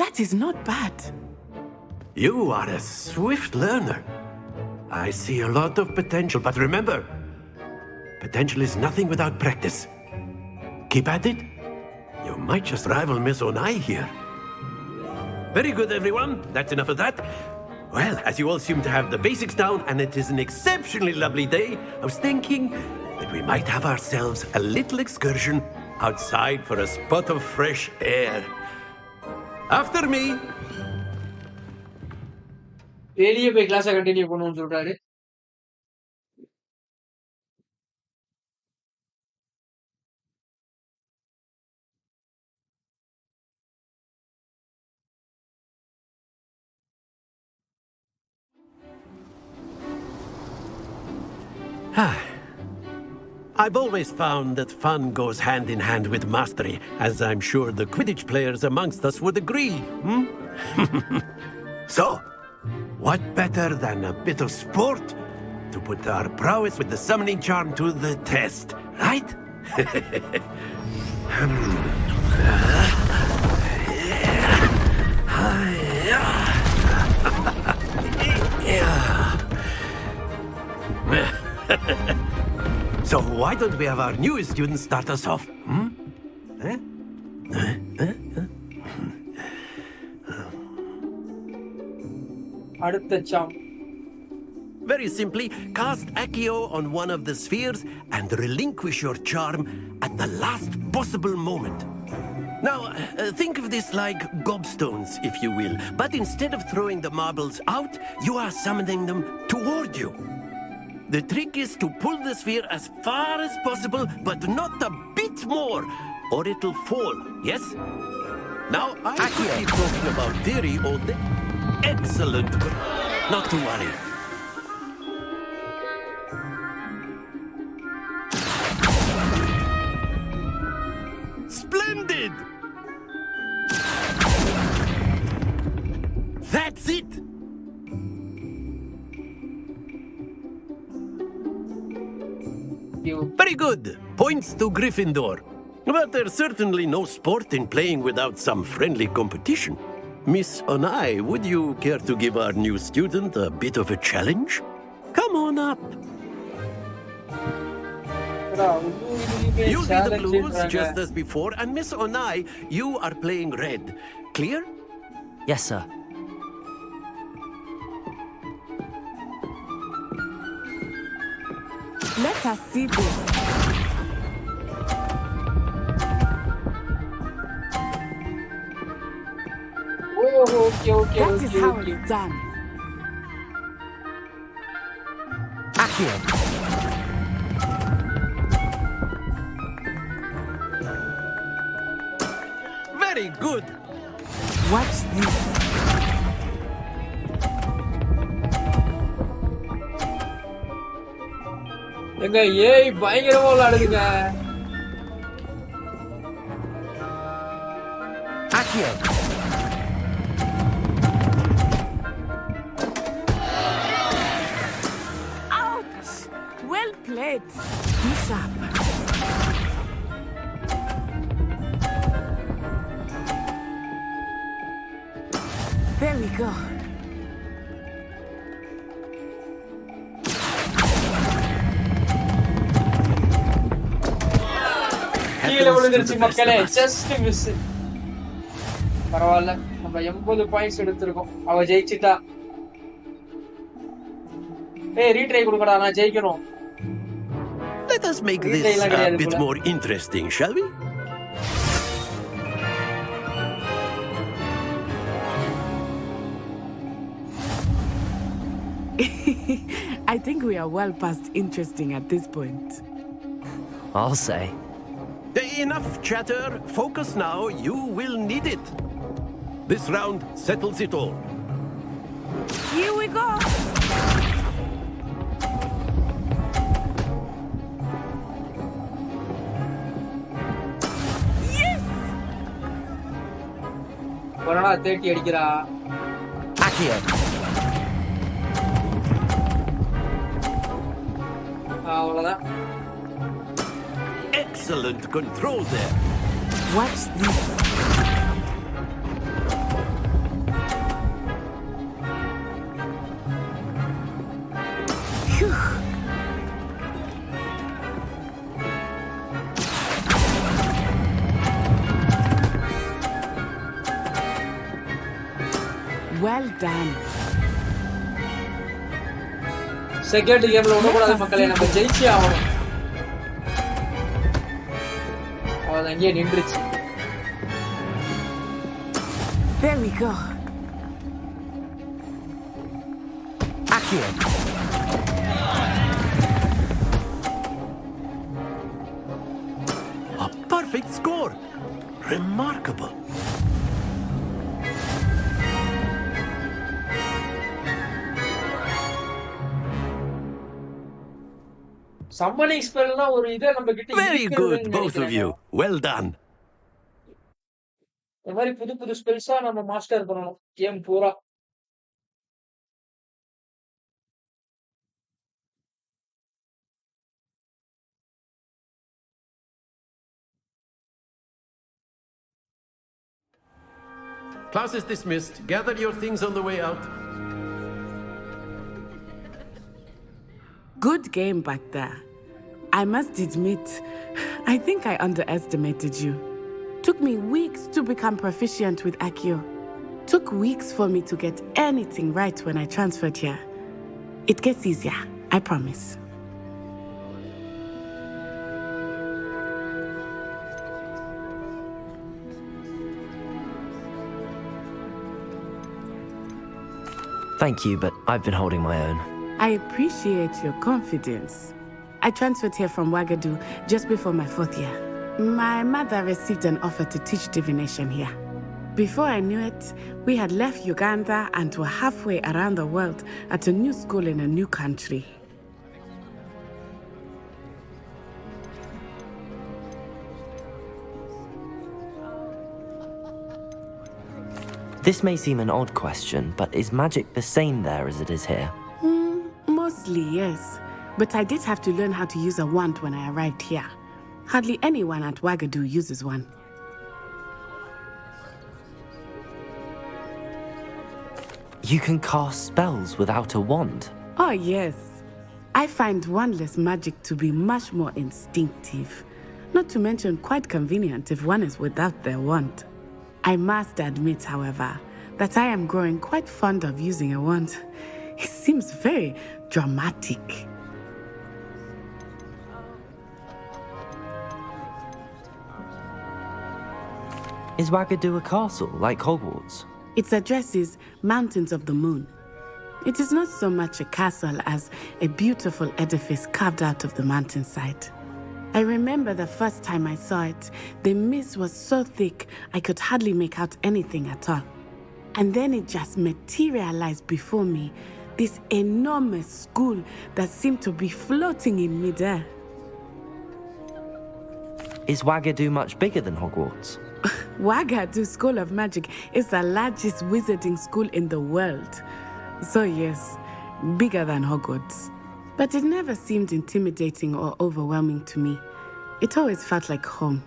That is not bad. You are a swift learner. I see a lot of potential, but remember, potential is nothing without practice. Keep at it, You might just rival Miss Onai here. Very good, everyone. That's enough of that. Well, as you all seem to have the basics down, and it is an exceptionally lovely day, I was thinking that we might have ourselves a little excursion outside for a spot of fresh air. After me. வெளியே போய் கிளாஸை continue பண்ணுவோம்னு சொல்றாரு. I've always found that fun goes hand in hand with mastery, as I'm sure the Quidditch players amongst us would agree. So, what better than a bit of sport to put our prowess with the summoning charm to the test, right? So why don't we have our newest student start us off? Very simply, cast Accio on one of the spheres and relinquish your charm at the last possible moment. Now, think of this like gobstones, if you will, but instead of throwing the marbles out, you are summoning them toward you. The trick is to pull the sphere as far as possible, but not a bit more, or it'll fall, yes? Now, I could keep talking about theory all day. Excellent. Not to worry. Splendid! That's it! Very good. Points to Gryffindor. But there's certainly no sport in playing without some friendly competition. Miss Onai, would you care to give our new student a bit of a challenge? Come on up. You'll be the blues just as before, and Miss Onai, you are playing red. Clear? Yes, sir. Let us see this. Okay. That is how it's done. Accio. Very good. Watch this. எங்க ஏய் பயங்கரமா விளையாடுதுங்க. Accio. Ouch! Well played. Be sharp. There we go. கீழே விழுந்துருச்சு மக்களே. Just miss. பரவாயில்ல, நம்ம 80 points எடுத்திருக்கோம். அவ ஜெயிச்சிட்டா. ரீட்ரை கொடுங்கடா, நான் ஜெயிக்கணும். Let us make this a bit more interesting, shall we? I think we are well past interesting at this point. I'll say. Enough chatter. Focus now. You will need it. This round settles it all. Here we go. Yes! வரடா 30 அடிக்கிறா. Accio. அவ்வளவுதான். Excellent control there. Watch this. Phew. Well done. Second கேம்ல ஒண்ணு கூடாது மக்களே, நம்ம ஜெயிச்சே ஆகணும். அவன் அங்கேயே நின்றுச்சு. There we go. Accio. A perfect score. Remarkable. Summoning spellனா ஒரு இத நம்ம கிட்ட Very good, both of you. Well done. இந்த மாதிரி புது புது ஸ்பெல்ஸா நம்ம மாஸ்டர் பண்ணணும் கேம் பூரா. Class is dismissed. Gather your things on the way out. Good game back there. I must admit, I think I underestimated you. Took me weeks to become proficient with Accio. Took weeks for me to get anything right when I transferred here. It gets easier, I promise. Thank you, but I've been holding my own. I appreciate your confidence. I transferred here from Wagadu just before my 4th year. My mother received an offer to teach divination here. Before I knew it, we had left Uganda and were halfway around the world at a new school in a new country. This may seem an odd question, but is magic the same there as it is here? Mostly, yes. But I did have to learn how to use a wand when I arrived here. Hardly anyone at Wagadu uses one. You can cast spells without a wand? Oh, yes. I find wandless magic to be much more instinctive. Not to mention quite convenient if one is without their wand. I must admit, however, that I am growing quite fond of using a wand. It seems very dramatic. Is Wagadu a castle, like Hogwarts? Its address is Mountains of the Moon. It is not so much a castle as a beautiful edifice carved out of the mountainside. I remember the first time I saw it, the mist was so thick I could hardly make out anything at all. And then it just materialized before me, this enormous school that seemed to be floating in midair. Is Wagadu much bigger than Hogwarts? Wagadu School of Magic is the largest wizarding school in the world. So yes, bigger than Hogwarts. But it never seemed intimidating or overwhelming to me. It always felt like home.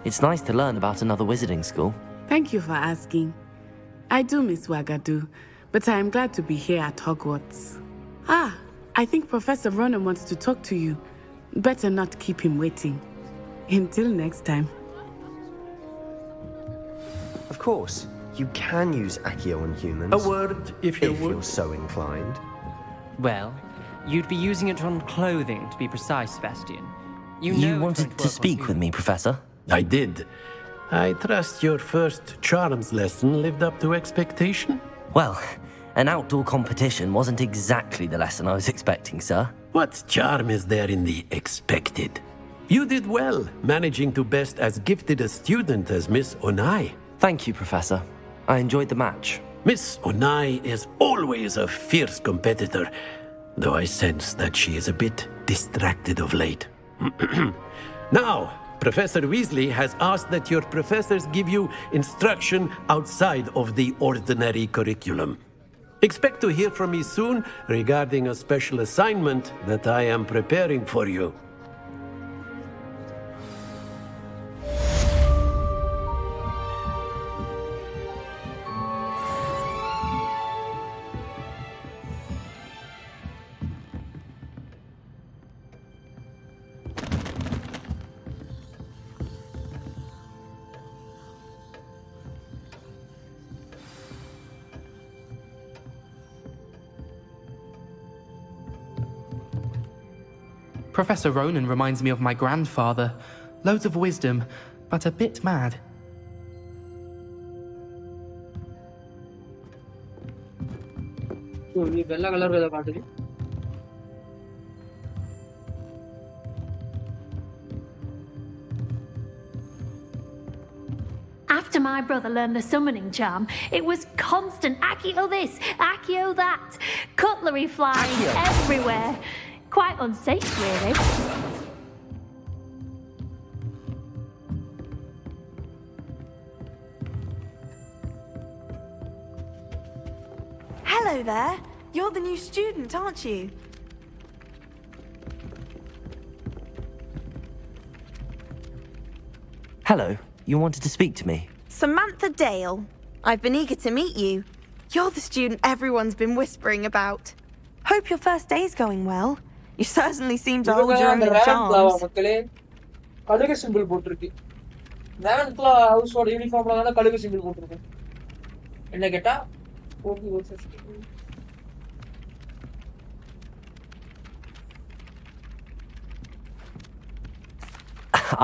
It's nice to learn about another wizarding school. Thank you for asking. I do miss Wagadu, but I am glad to be here at Hogwarts. Ah, I think Professor Ronan wants to talk to you. Better not keep him waiting. Until next time. Of course, you can use Accio on humans. A word, if you would. You're so inclined. Well, you'd be using it on clothing, to be precise, Sebastian. You wanted to speak with me, Professor? I did. I trust your first charms lesson lived up to expectation? Well, an outdoor competition wasn't exactly the lesson I was expecting, sir. What charm is there in the expected? You did well, managing to best as gifted a student as Miss Onai. Thank you, Professor. I enjoyed the match. Miss Onai is always a fierce competitor, though I sense that she is a bit distracted of late. Now, Professor Weasley has asked that your professors give you instruction outside of the ordinary curriculum. Expect to hear from me soon regarding a special assignment that I am preparing for you. Professor Ronan reminds me of my grandfather. Loads of wisdom, but a bit mad. வெள்ளை colour இதை காட்டுது. After my brother learned the summoning charm, it was constant Accio this, Accio that, cutlery flying everywhere. Quite unsafe, really. Hello there. You're the new student, aren't you? Hello. You wanted to speak to me? Samantha Dale. I've been eager to meet you. You're the student everyone's been whispering about. Hope your first day's going well. You certainly seem to hold your own in charms. கழுகு simple போட்டுருக்கு. Ravenclaw ஹவுஸோட யூனிஃபார்ம்ல தான் கழுகு simple போட்டுருக்கு. என்ன கேட்டா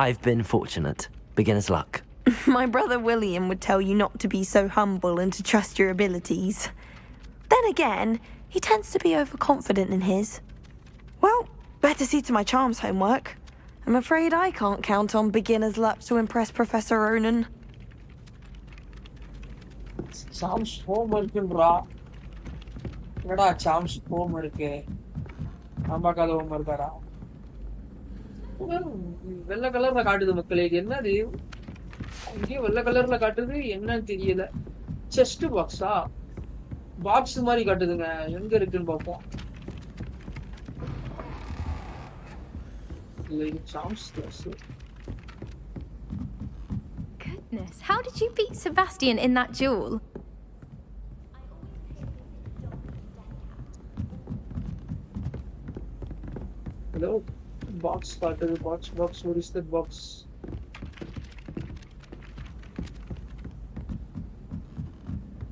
I've been fortunate. Beginner's luck. My brother William would tell you not to be so humble and to trust your abilities. Then again, he tends to be overconfident in his. Well, better see to my charms homework. I'm afraid I can't count on beginner's luck to impress Professor Ronan. charms homeworkன்றா. என்னடா charms homework? அம்மாக்கால homeworkடா. வெள்ளை கலர்ல காட்டுது மக்களே. இது என்னது? இங்கே வெள்ளை கலர்ல காட்டுது, என்னன்னு தெரியல. செஸ்ட் பாக்ஸா? பாக்ஸ் மாதிரி காட்டுதுங்க. எங்க இருக்குன்னு பாப்போம். Goodness, how did you beat Sebastian in that duel? Hello? Box காட்டுது. Box. What is that box?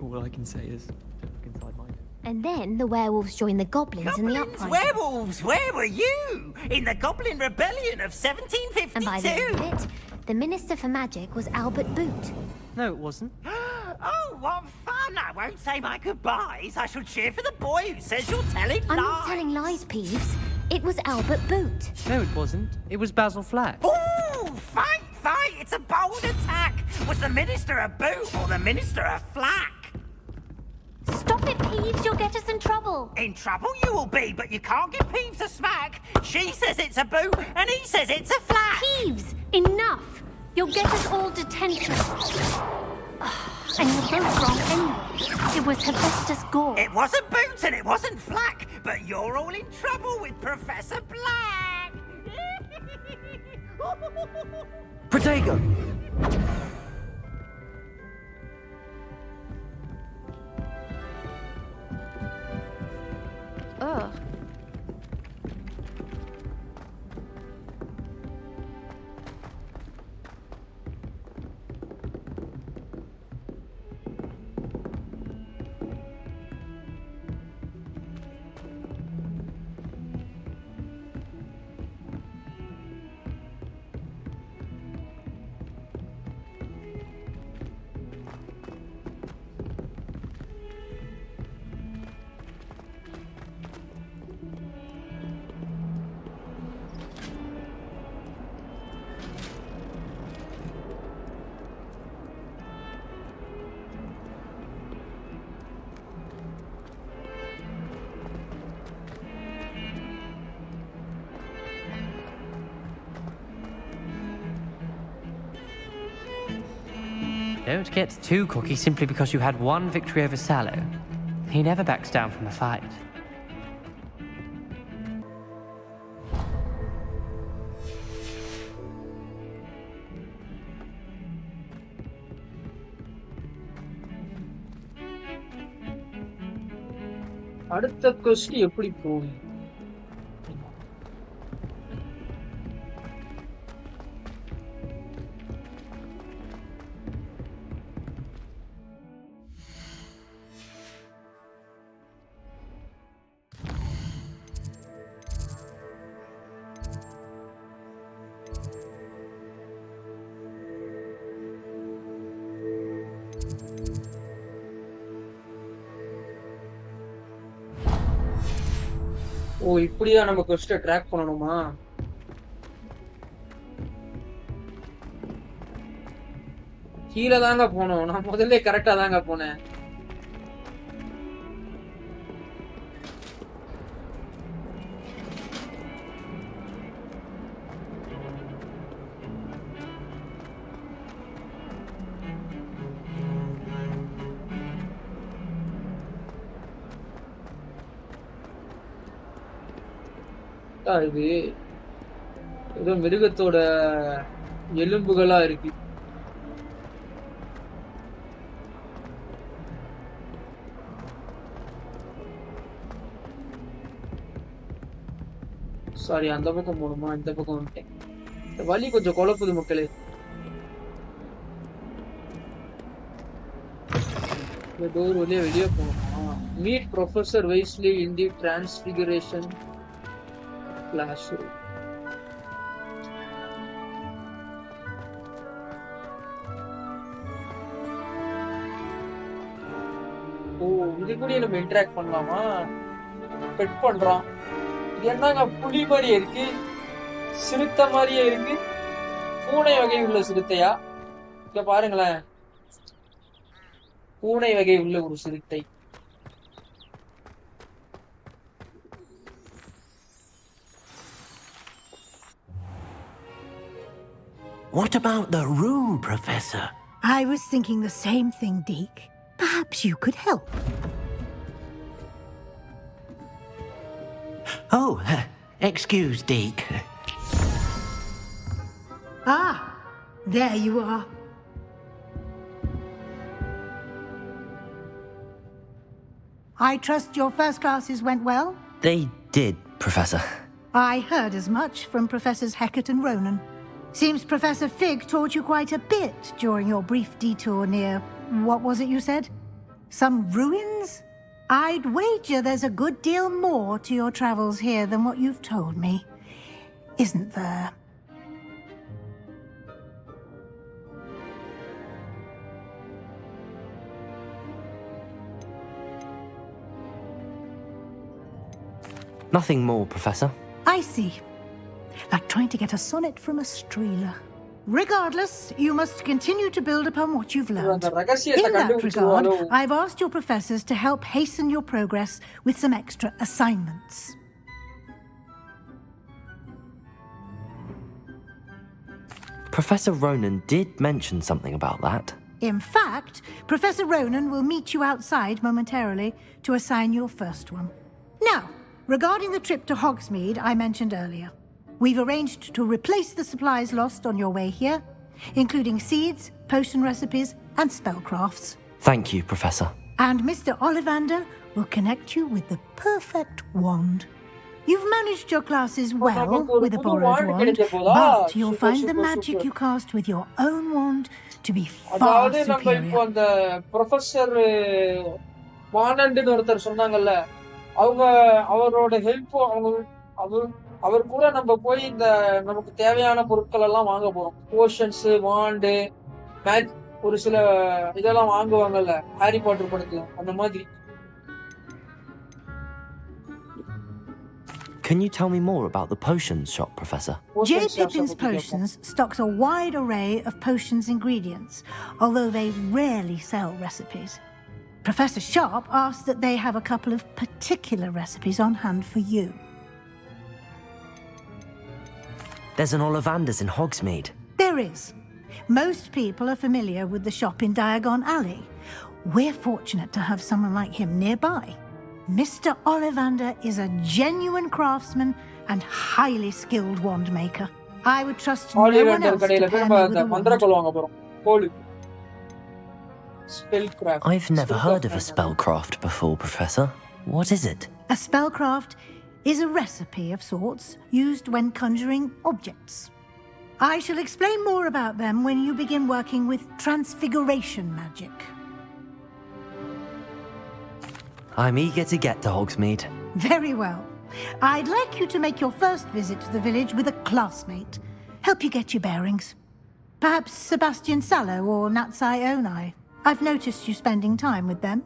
All I can say is look inside mine. And then the werewolves joined the goblins in the uprising. Werewolves! Where were you? In the Goblin Rebellion of 1752? And by the end of it, the Minister for Magic was Albert Boot. No, it wasn't. Oh, what fun! I won't say my goodbyes. I shall cheer for the boy who says you're telling lies. I'm not telling lies, Peeves. It was Albert Boot. No, it wasn't. It was Basil Flack. Ooh, fight! It's a bold attack. Was the Minister a boot or the Minister a flack? Stop it, Peeves. You'll get us in trouble. In trouble you will be, but you can't give Peeves a smack. She says it's a boot and he says it's a flack. Peeves, enough. You'll get us all detention. And you're both wrong anyway. It was Hephaestus Gore. It wasn't boot and it wasn't flack, but you're all in trouble with Professor Black. Protego! Ugh. Don't get too cocky simply because you had one victory over Sallow. He never backs down from a fight. அடுத்த கொஸ்டி எப்படி போகும்? ஓ இப்படிதான் நம்ம quest track பண்ணணுமா? கீழே தாங்க போனோம். நான் முதல்ல கரெக்டா தாங்க போனேன். இது ஏதோ மிருகத்தோட எலும்புகளா இருக்கு. சாரி, அந்த பக்கம் போகணுமா? இந்த பக்கம் வந்துட்டேன். இந்த வழி கொஞ்சம் குழப்புது மக்களே. இந்த டோர் வழியா வெளியே போகணுமா? மீட் ப்ரொஃபசர் வைஸ்லி இன் தி டிரான்ஸ்பிகரேஷன் கிளாஸ் ரூம். ஓ இது கூட நம்ம இன்டராக்ட் பண்ணலாமா? பெட் பண்றான். என்னங்க புலி மாதிரியே இருக்கு, சிறுத்தை மாதிரியே இருக்கு. பூனை வகை உள்ள சிறுத்தையா? இங்க பாருங்களேன், பூனை வகை உள்ள ஒரு சிறுத்தை. What about the room, Professor? I was thinking the same thing, Deke. Perhaps you could help. Oh, excuse, Deke. Ah, there you are. I trust your first classes went well? They did, Professor. I heard as much from Professors Hecat and Ronan. Seems Professor Fig taught you quite a bit during your brief detour near... what was it you said? Some ruins? I'd wager there's a good deal more to your travels here than what you've told me. Isn't there? Nothing more, Professor. I see. Like trying to get a sonnet from a streeler. Regardless, you must continue to build upon what you've learned. In that regard, I've asked your professors to help hasten your progress with some extra assignments. Professor Ronan did mention something about that. In fact, Professor Ronan will meet you outside momentarily to assign your first one. Now, regarding the trip to Hogsmeade I mentioned earlier, we've arranged to replace the supplies lost on your way here, including seeds, potion recipes, and spellcrafts. Thank you, Professor. And Mr. Ollivander will connect you with the perfect wand. You've managed your classes well with a borrowed wand, but you'll find the magic you cast with your own wand to be far superior. அவர் கூட நம்ம போய் இந்த நமக்கு தேவையான பொருட்கள் எல்லாம் வாங்க போறோம். போஷன்ஸ், வாண்டு, ஒரு சில இதெல்லாம் வாங்குவாங்கல்ல ஹாரி பாட்டர் படத்துல, அந்த மாதிரி. Can you tell me more about the potions shop, Professor? J. Pippin's Potions stocks a wide array of potions ingredients, although they rarely sell recipes. Professor Sharp asked that they have a couple of particular recipes on hand for you. There's an Ollivander's in Hogsmeade. There is. Most people are familiar with the shop in Diagon Alley. We're fortunate to have someone like him nearby. Mr. Ollivander is a genuine craftsman and highly skilled wand maker. I would trust no one else to pair me with a wand. Spellcraft. I've never heard of a spellcraft before, Professor. What is it? A spellcraft is a recipe of sorts used when conjuring objects. I shall explain more about them when you begin working with transfiguration magic. I'm eager to get to Hogsmeade. Very well. I'd like you to make your first visit to the village with a classmate. Help you get your bearings. Perhaps Sebastian Sallow or Natsai Onai. I've noticed you spending time with them.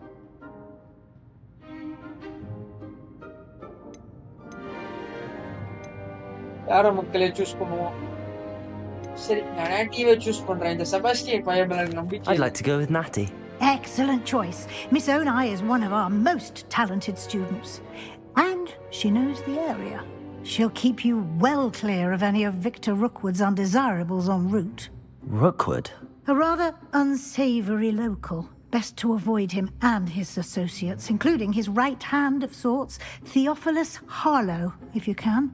யார மக்களே choose பண்ணுவோம்? சரி, நான் ஆன்ட்டியவே choose பண்றேன். இந்த செபாஸ்டியன் பையன் மேல எனக்கு நம்பிக்கை I'd இல்ல. like to go with Natty. Excellent choice. Miss Onai is one of our most talented students. And she knows the area. She'll keep you well clear of any of Victor Rookwood's undesirables en route. Rookwood? A rather unsavory local. Best to avoid him and his associates, including his right hand of sorts, Theophilus Harlow, if you can.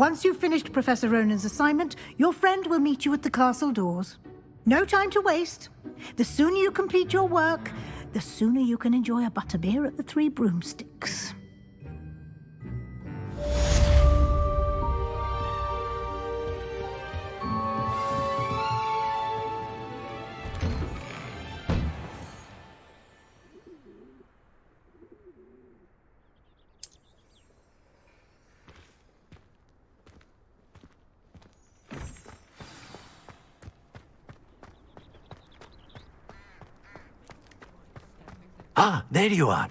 Once you've finished Professor Ronan's assignment, your friend will meet you at the castle doors. No time to waste. The sooner you complete your work, the sooner you can enjoy a butterbeer at the Three Broomsticks. Ah, there you are.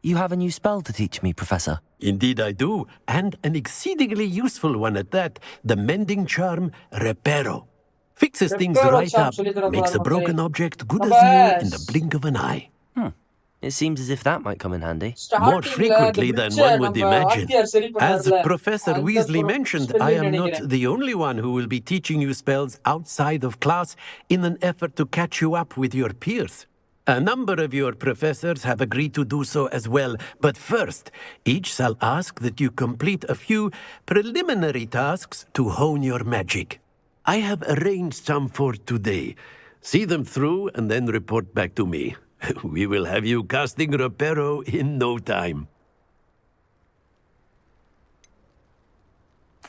You have a new spell to teach me, Professor. Indeed I do, and an exceedingly useful one at that. The mending charm, Reparo. Fixes things Reparo right charm up, சொல்லித்தர makes a போறாரு broken மக்களே. object good as நம்ம new in the blink of an eye. It seems as if that might come in handy. More ஸ்டார்டிங்ல the frequently than bridge one would நம்ம imagine. RTR சரி As பண்ணார்ல, Professor அந்த Weasley ஒரு mentioned, I spelling am not நினைக்கிறேன். the only one who will be teaching you spells outside of class in an effort to catch you up with your peers. A number of your professors have agreed to do so as well, but first, each shall ask that you complete a few preliminary tasks to hone your magic. I have arranged some for today. See them through and then report back to me. We will have you casting Reparo in no time.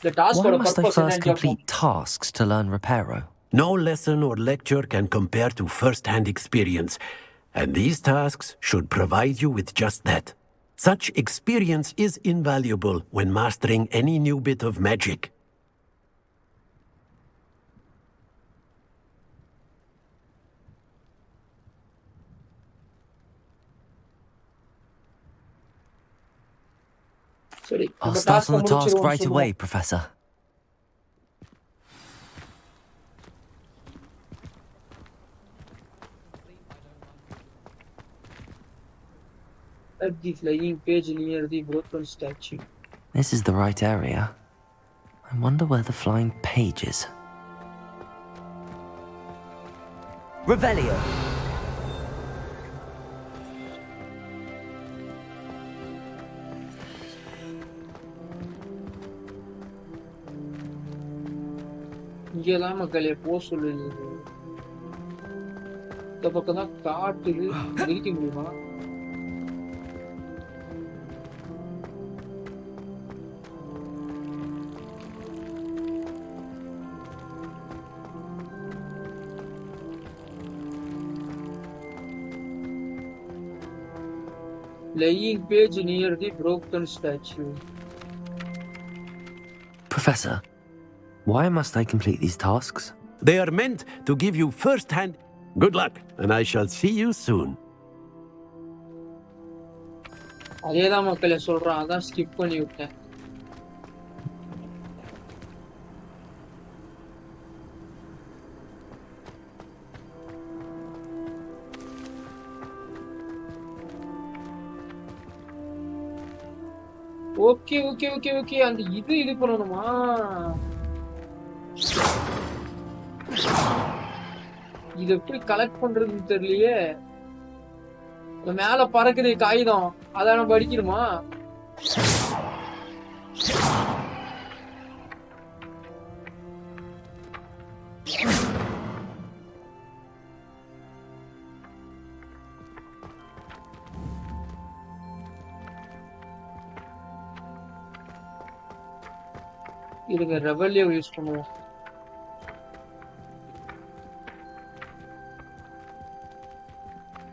The task Why ஓட must I purpose first என்னன்னு கேட்போம். complete tasks to learn Reparo? No lesson or lecture can compare to first-hand experience, and these tasks should provide you with just that. Such experience is invaluable when mastering any new bit of magic. சரி, I'll நம்ம start task on the task முடிச்சிருவோம்னு right சொல்லுவோம். away, Professor. At the flying page near the broken statue. This is the right area. I wonder where the flying page is. Revelio! இங்கதான் மக்களே போக சொல்லுது. இந்த பக்கம் தான் காட்டுது. மிதிக்க முடியுமா? Laying page near the broken statue. Professor, why must I complete these tasks? They are meant to give you first-hand... Good luck, and I shall see you soon. அதேதான் மக்களே சொல்றான், அதான் ஸ்கிப் பண்ணி விட்டேன். ஓகே ஓகே ஓகே ஓகே, அந்த இது பண்ணணுமா? இது எப்படி கலெக்ட் பண்றதுன்னு தெரியலையே. மேல பறக்குது காகிதம், அதான் நம்ம அடிக்கணுமா? இருங்க, ரெவல்யூ யூஸ் பண்ணுவோம்.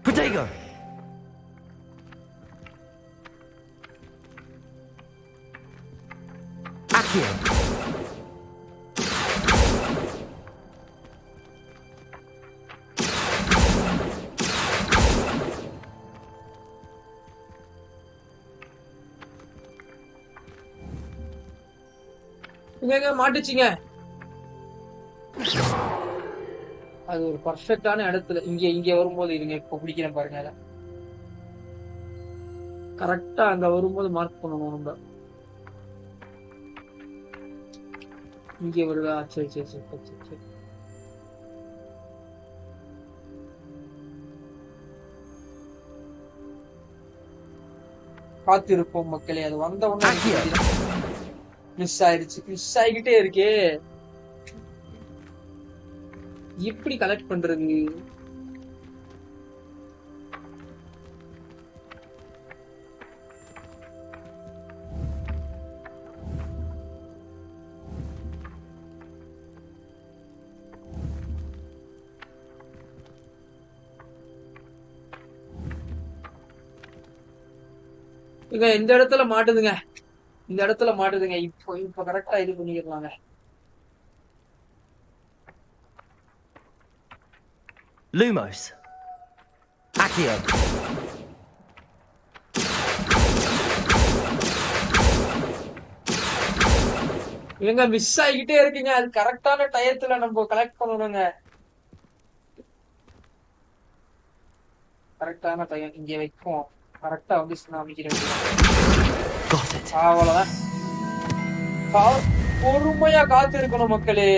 Protego! Accio! இங்க மாட்டுச்சிங்க. அது ஒரு பர்ஃபெக்டான இடத்துல இங்க வரும்போது இருங்க இப்ப பிடிக்கிறேன் பாருங்க. அத கரெக்டா அங்க வரும்போது மார்க் பண்ணணும் நம்ம. இங்க வருதா? சரி சரி சரி சரி சரி. காத்திருப்போம் மக்களே. அது வந்த உடனே மிஸ் ஆயிடுச்சு. மிஸ் ஆகிக்கிட்டே இருக்கே. எப்படி கலெக்ட் பண்றது? இங்க இந்த இடத்துல மாட்டுதுங்க. இந்த இடத்துல மாட்டுதுங்க. இப்ப கரெக்டா இது பண்ணிக்கலாங்க. Lumos. Accio. இவங்க மிஸ் ஆகிக்கிட்டே இருக்குங்க. அது கரெக்டான டயத்துல நம்ம கலெக்ட் பண்ணணுங்க. கரெக்டான டயம் இங்க வைப்போம். கரெக்டா வந்து அமைக்கிறேன். அவ்வளவுதான். பொறுமையா காத்து இருக்கணும் மக்களே.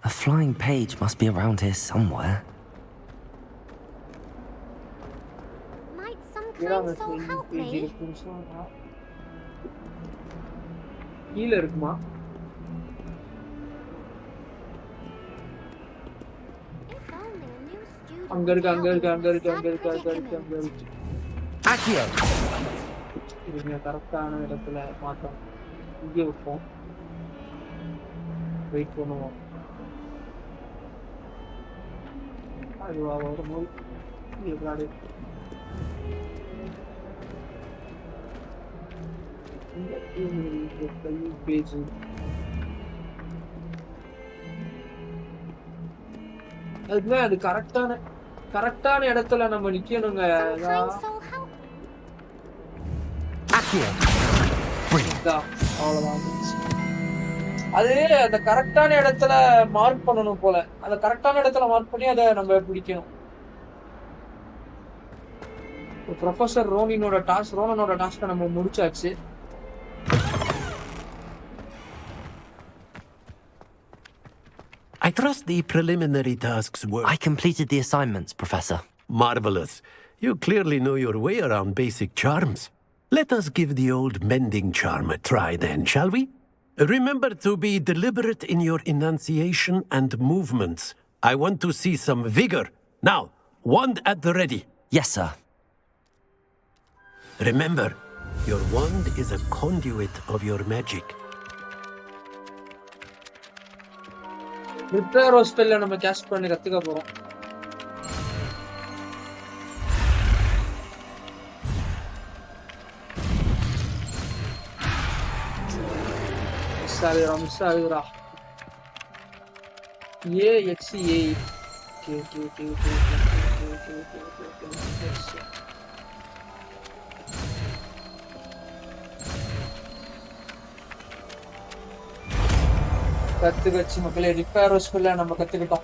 A flying page must be around here somewhere. Might some kind soul help me? கீழ இருக்குமா? அங்க இருக்கு. Accio. இதுங்க கரெக்டான இடத்துல மாட்டோம். இங்கே வைப்போம். வெயிட் பண்ணுவோம். அதுவா வரும்போது பேஜ் அதுதான் அது கரெக்டான இடத்துல நம்ம நிக்கணுங்க. அது அந்த கரெக்டான இடத்துல மார்க் பண்ணணும் போல. அந்த கரெக்டான இடத்துல மார்க் பண்ணி அதை நம்ம பிடிக்கணும். ப்ரொஃபசர் ரோனனோட டாஸ்க் நம்ம முடிச்சாச்சு. I trust the preliminary tasks were... I completed the assignments, Professor. Marvelous. You clearly know your way around basic charms. Let us give the old mending charm a try then, shall we? Remember to be deliberate in your enunciation and movements. I want to see some vigor. Now, wand at the ready. Yes, sir. Remember, your wand is a conduit of your magic. ரிப்பேரோ ஸ்பெல்ல நம்ம caste பண்ணி கத்துக்க போறோம். Miss ஆகுதுடா. AXA. கத்துக்கச்சு மக்களே. ரிப்பேரோ ஸ்பெல்ல நம்ம கத்துக்கிட்டோம்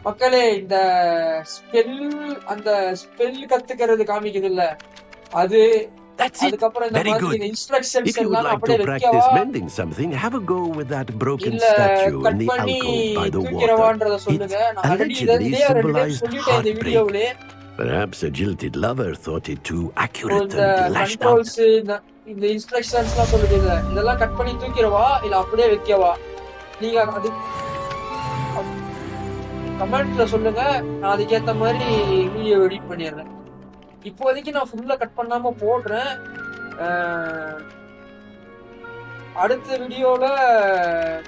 மக்களே. இந்த spell கத்துக்கிறது காமிக்குது இல்ல, அது அதுக்கப்புறம் இந்த மாதிரி இன்ஸ்ட்ரக்ஷன்ஸ் எல்லாம் அப்படியே வைக்கவா mending something, have a go with that broken statue in the alcove by the water. சொல்லுங்க. It allegedly symbolized heartbreak. Perhaps a jilted lover thought it too accurate and lashed out. இந்த இன்ஸ்ட்ரக்ஷன்ஸ்லாம் சொல்லுங்க. இதெல்லாம் cut பண்ணி தூக்கிடவா இல்ல அப்படியே வைக்கவா? நீங்க அது கமெண்ட்ல சொல்லுங்க. நான் அதுக்கேத்த மாதிரி வீடியோ எடிட் பண்ணிடுறேன். இப்போதைக்கு நான் ஃபுல்லா கட் பண்ணாம போடுறேன். அடுத்த வீடியோல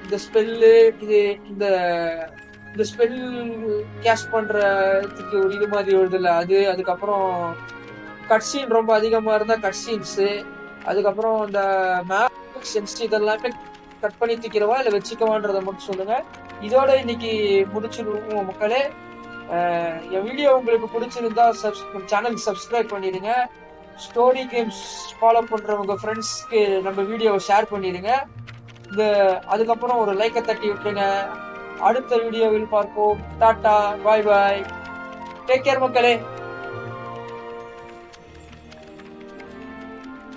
இந்த ஸ்பெல்லு இந்த ஸ்பெல் கேஷ் பண்றதுக்கு ஒரு இது மாதிரி வருது இல்ல, அதுக்கப்புறம் கட்சீன் ரொம்ப அதிகமா இருந்தா கட்சீன்ஸ், அதுக்கப்புறம் இந்த மேப் சென்ஸ் இதெல்லாமே கட் பண்ணி தூக்கிறவா இல்ல வச்சுக்கவான்றத மட்டும் சொல்லுங்க. இதோட இன்னைக்கு முடிச்சிருவோம் மக்களே. என் வீடியோ உங்களுக்கு பிடிச்சிருந்தா சேனலுக்கு சப்ஸ்கிரைப் பண்ணிடுங்க. ஸ்டோரி கேம்ஸ் ஃபாலோ பண்றவங்க ஃப்ரெண்ட்ஸ்க்கு நம்ம வீடியோவை ஷேர் பண்ணிடுங்க. அதுக்கப்புறம் ஒரு லைக்கை தட்டி விட்டுருங்க. அடுத்த வீடியோவில் பார்ப்போம். டாடா, பாய் பாய், டேக் கேர் மக்களே.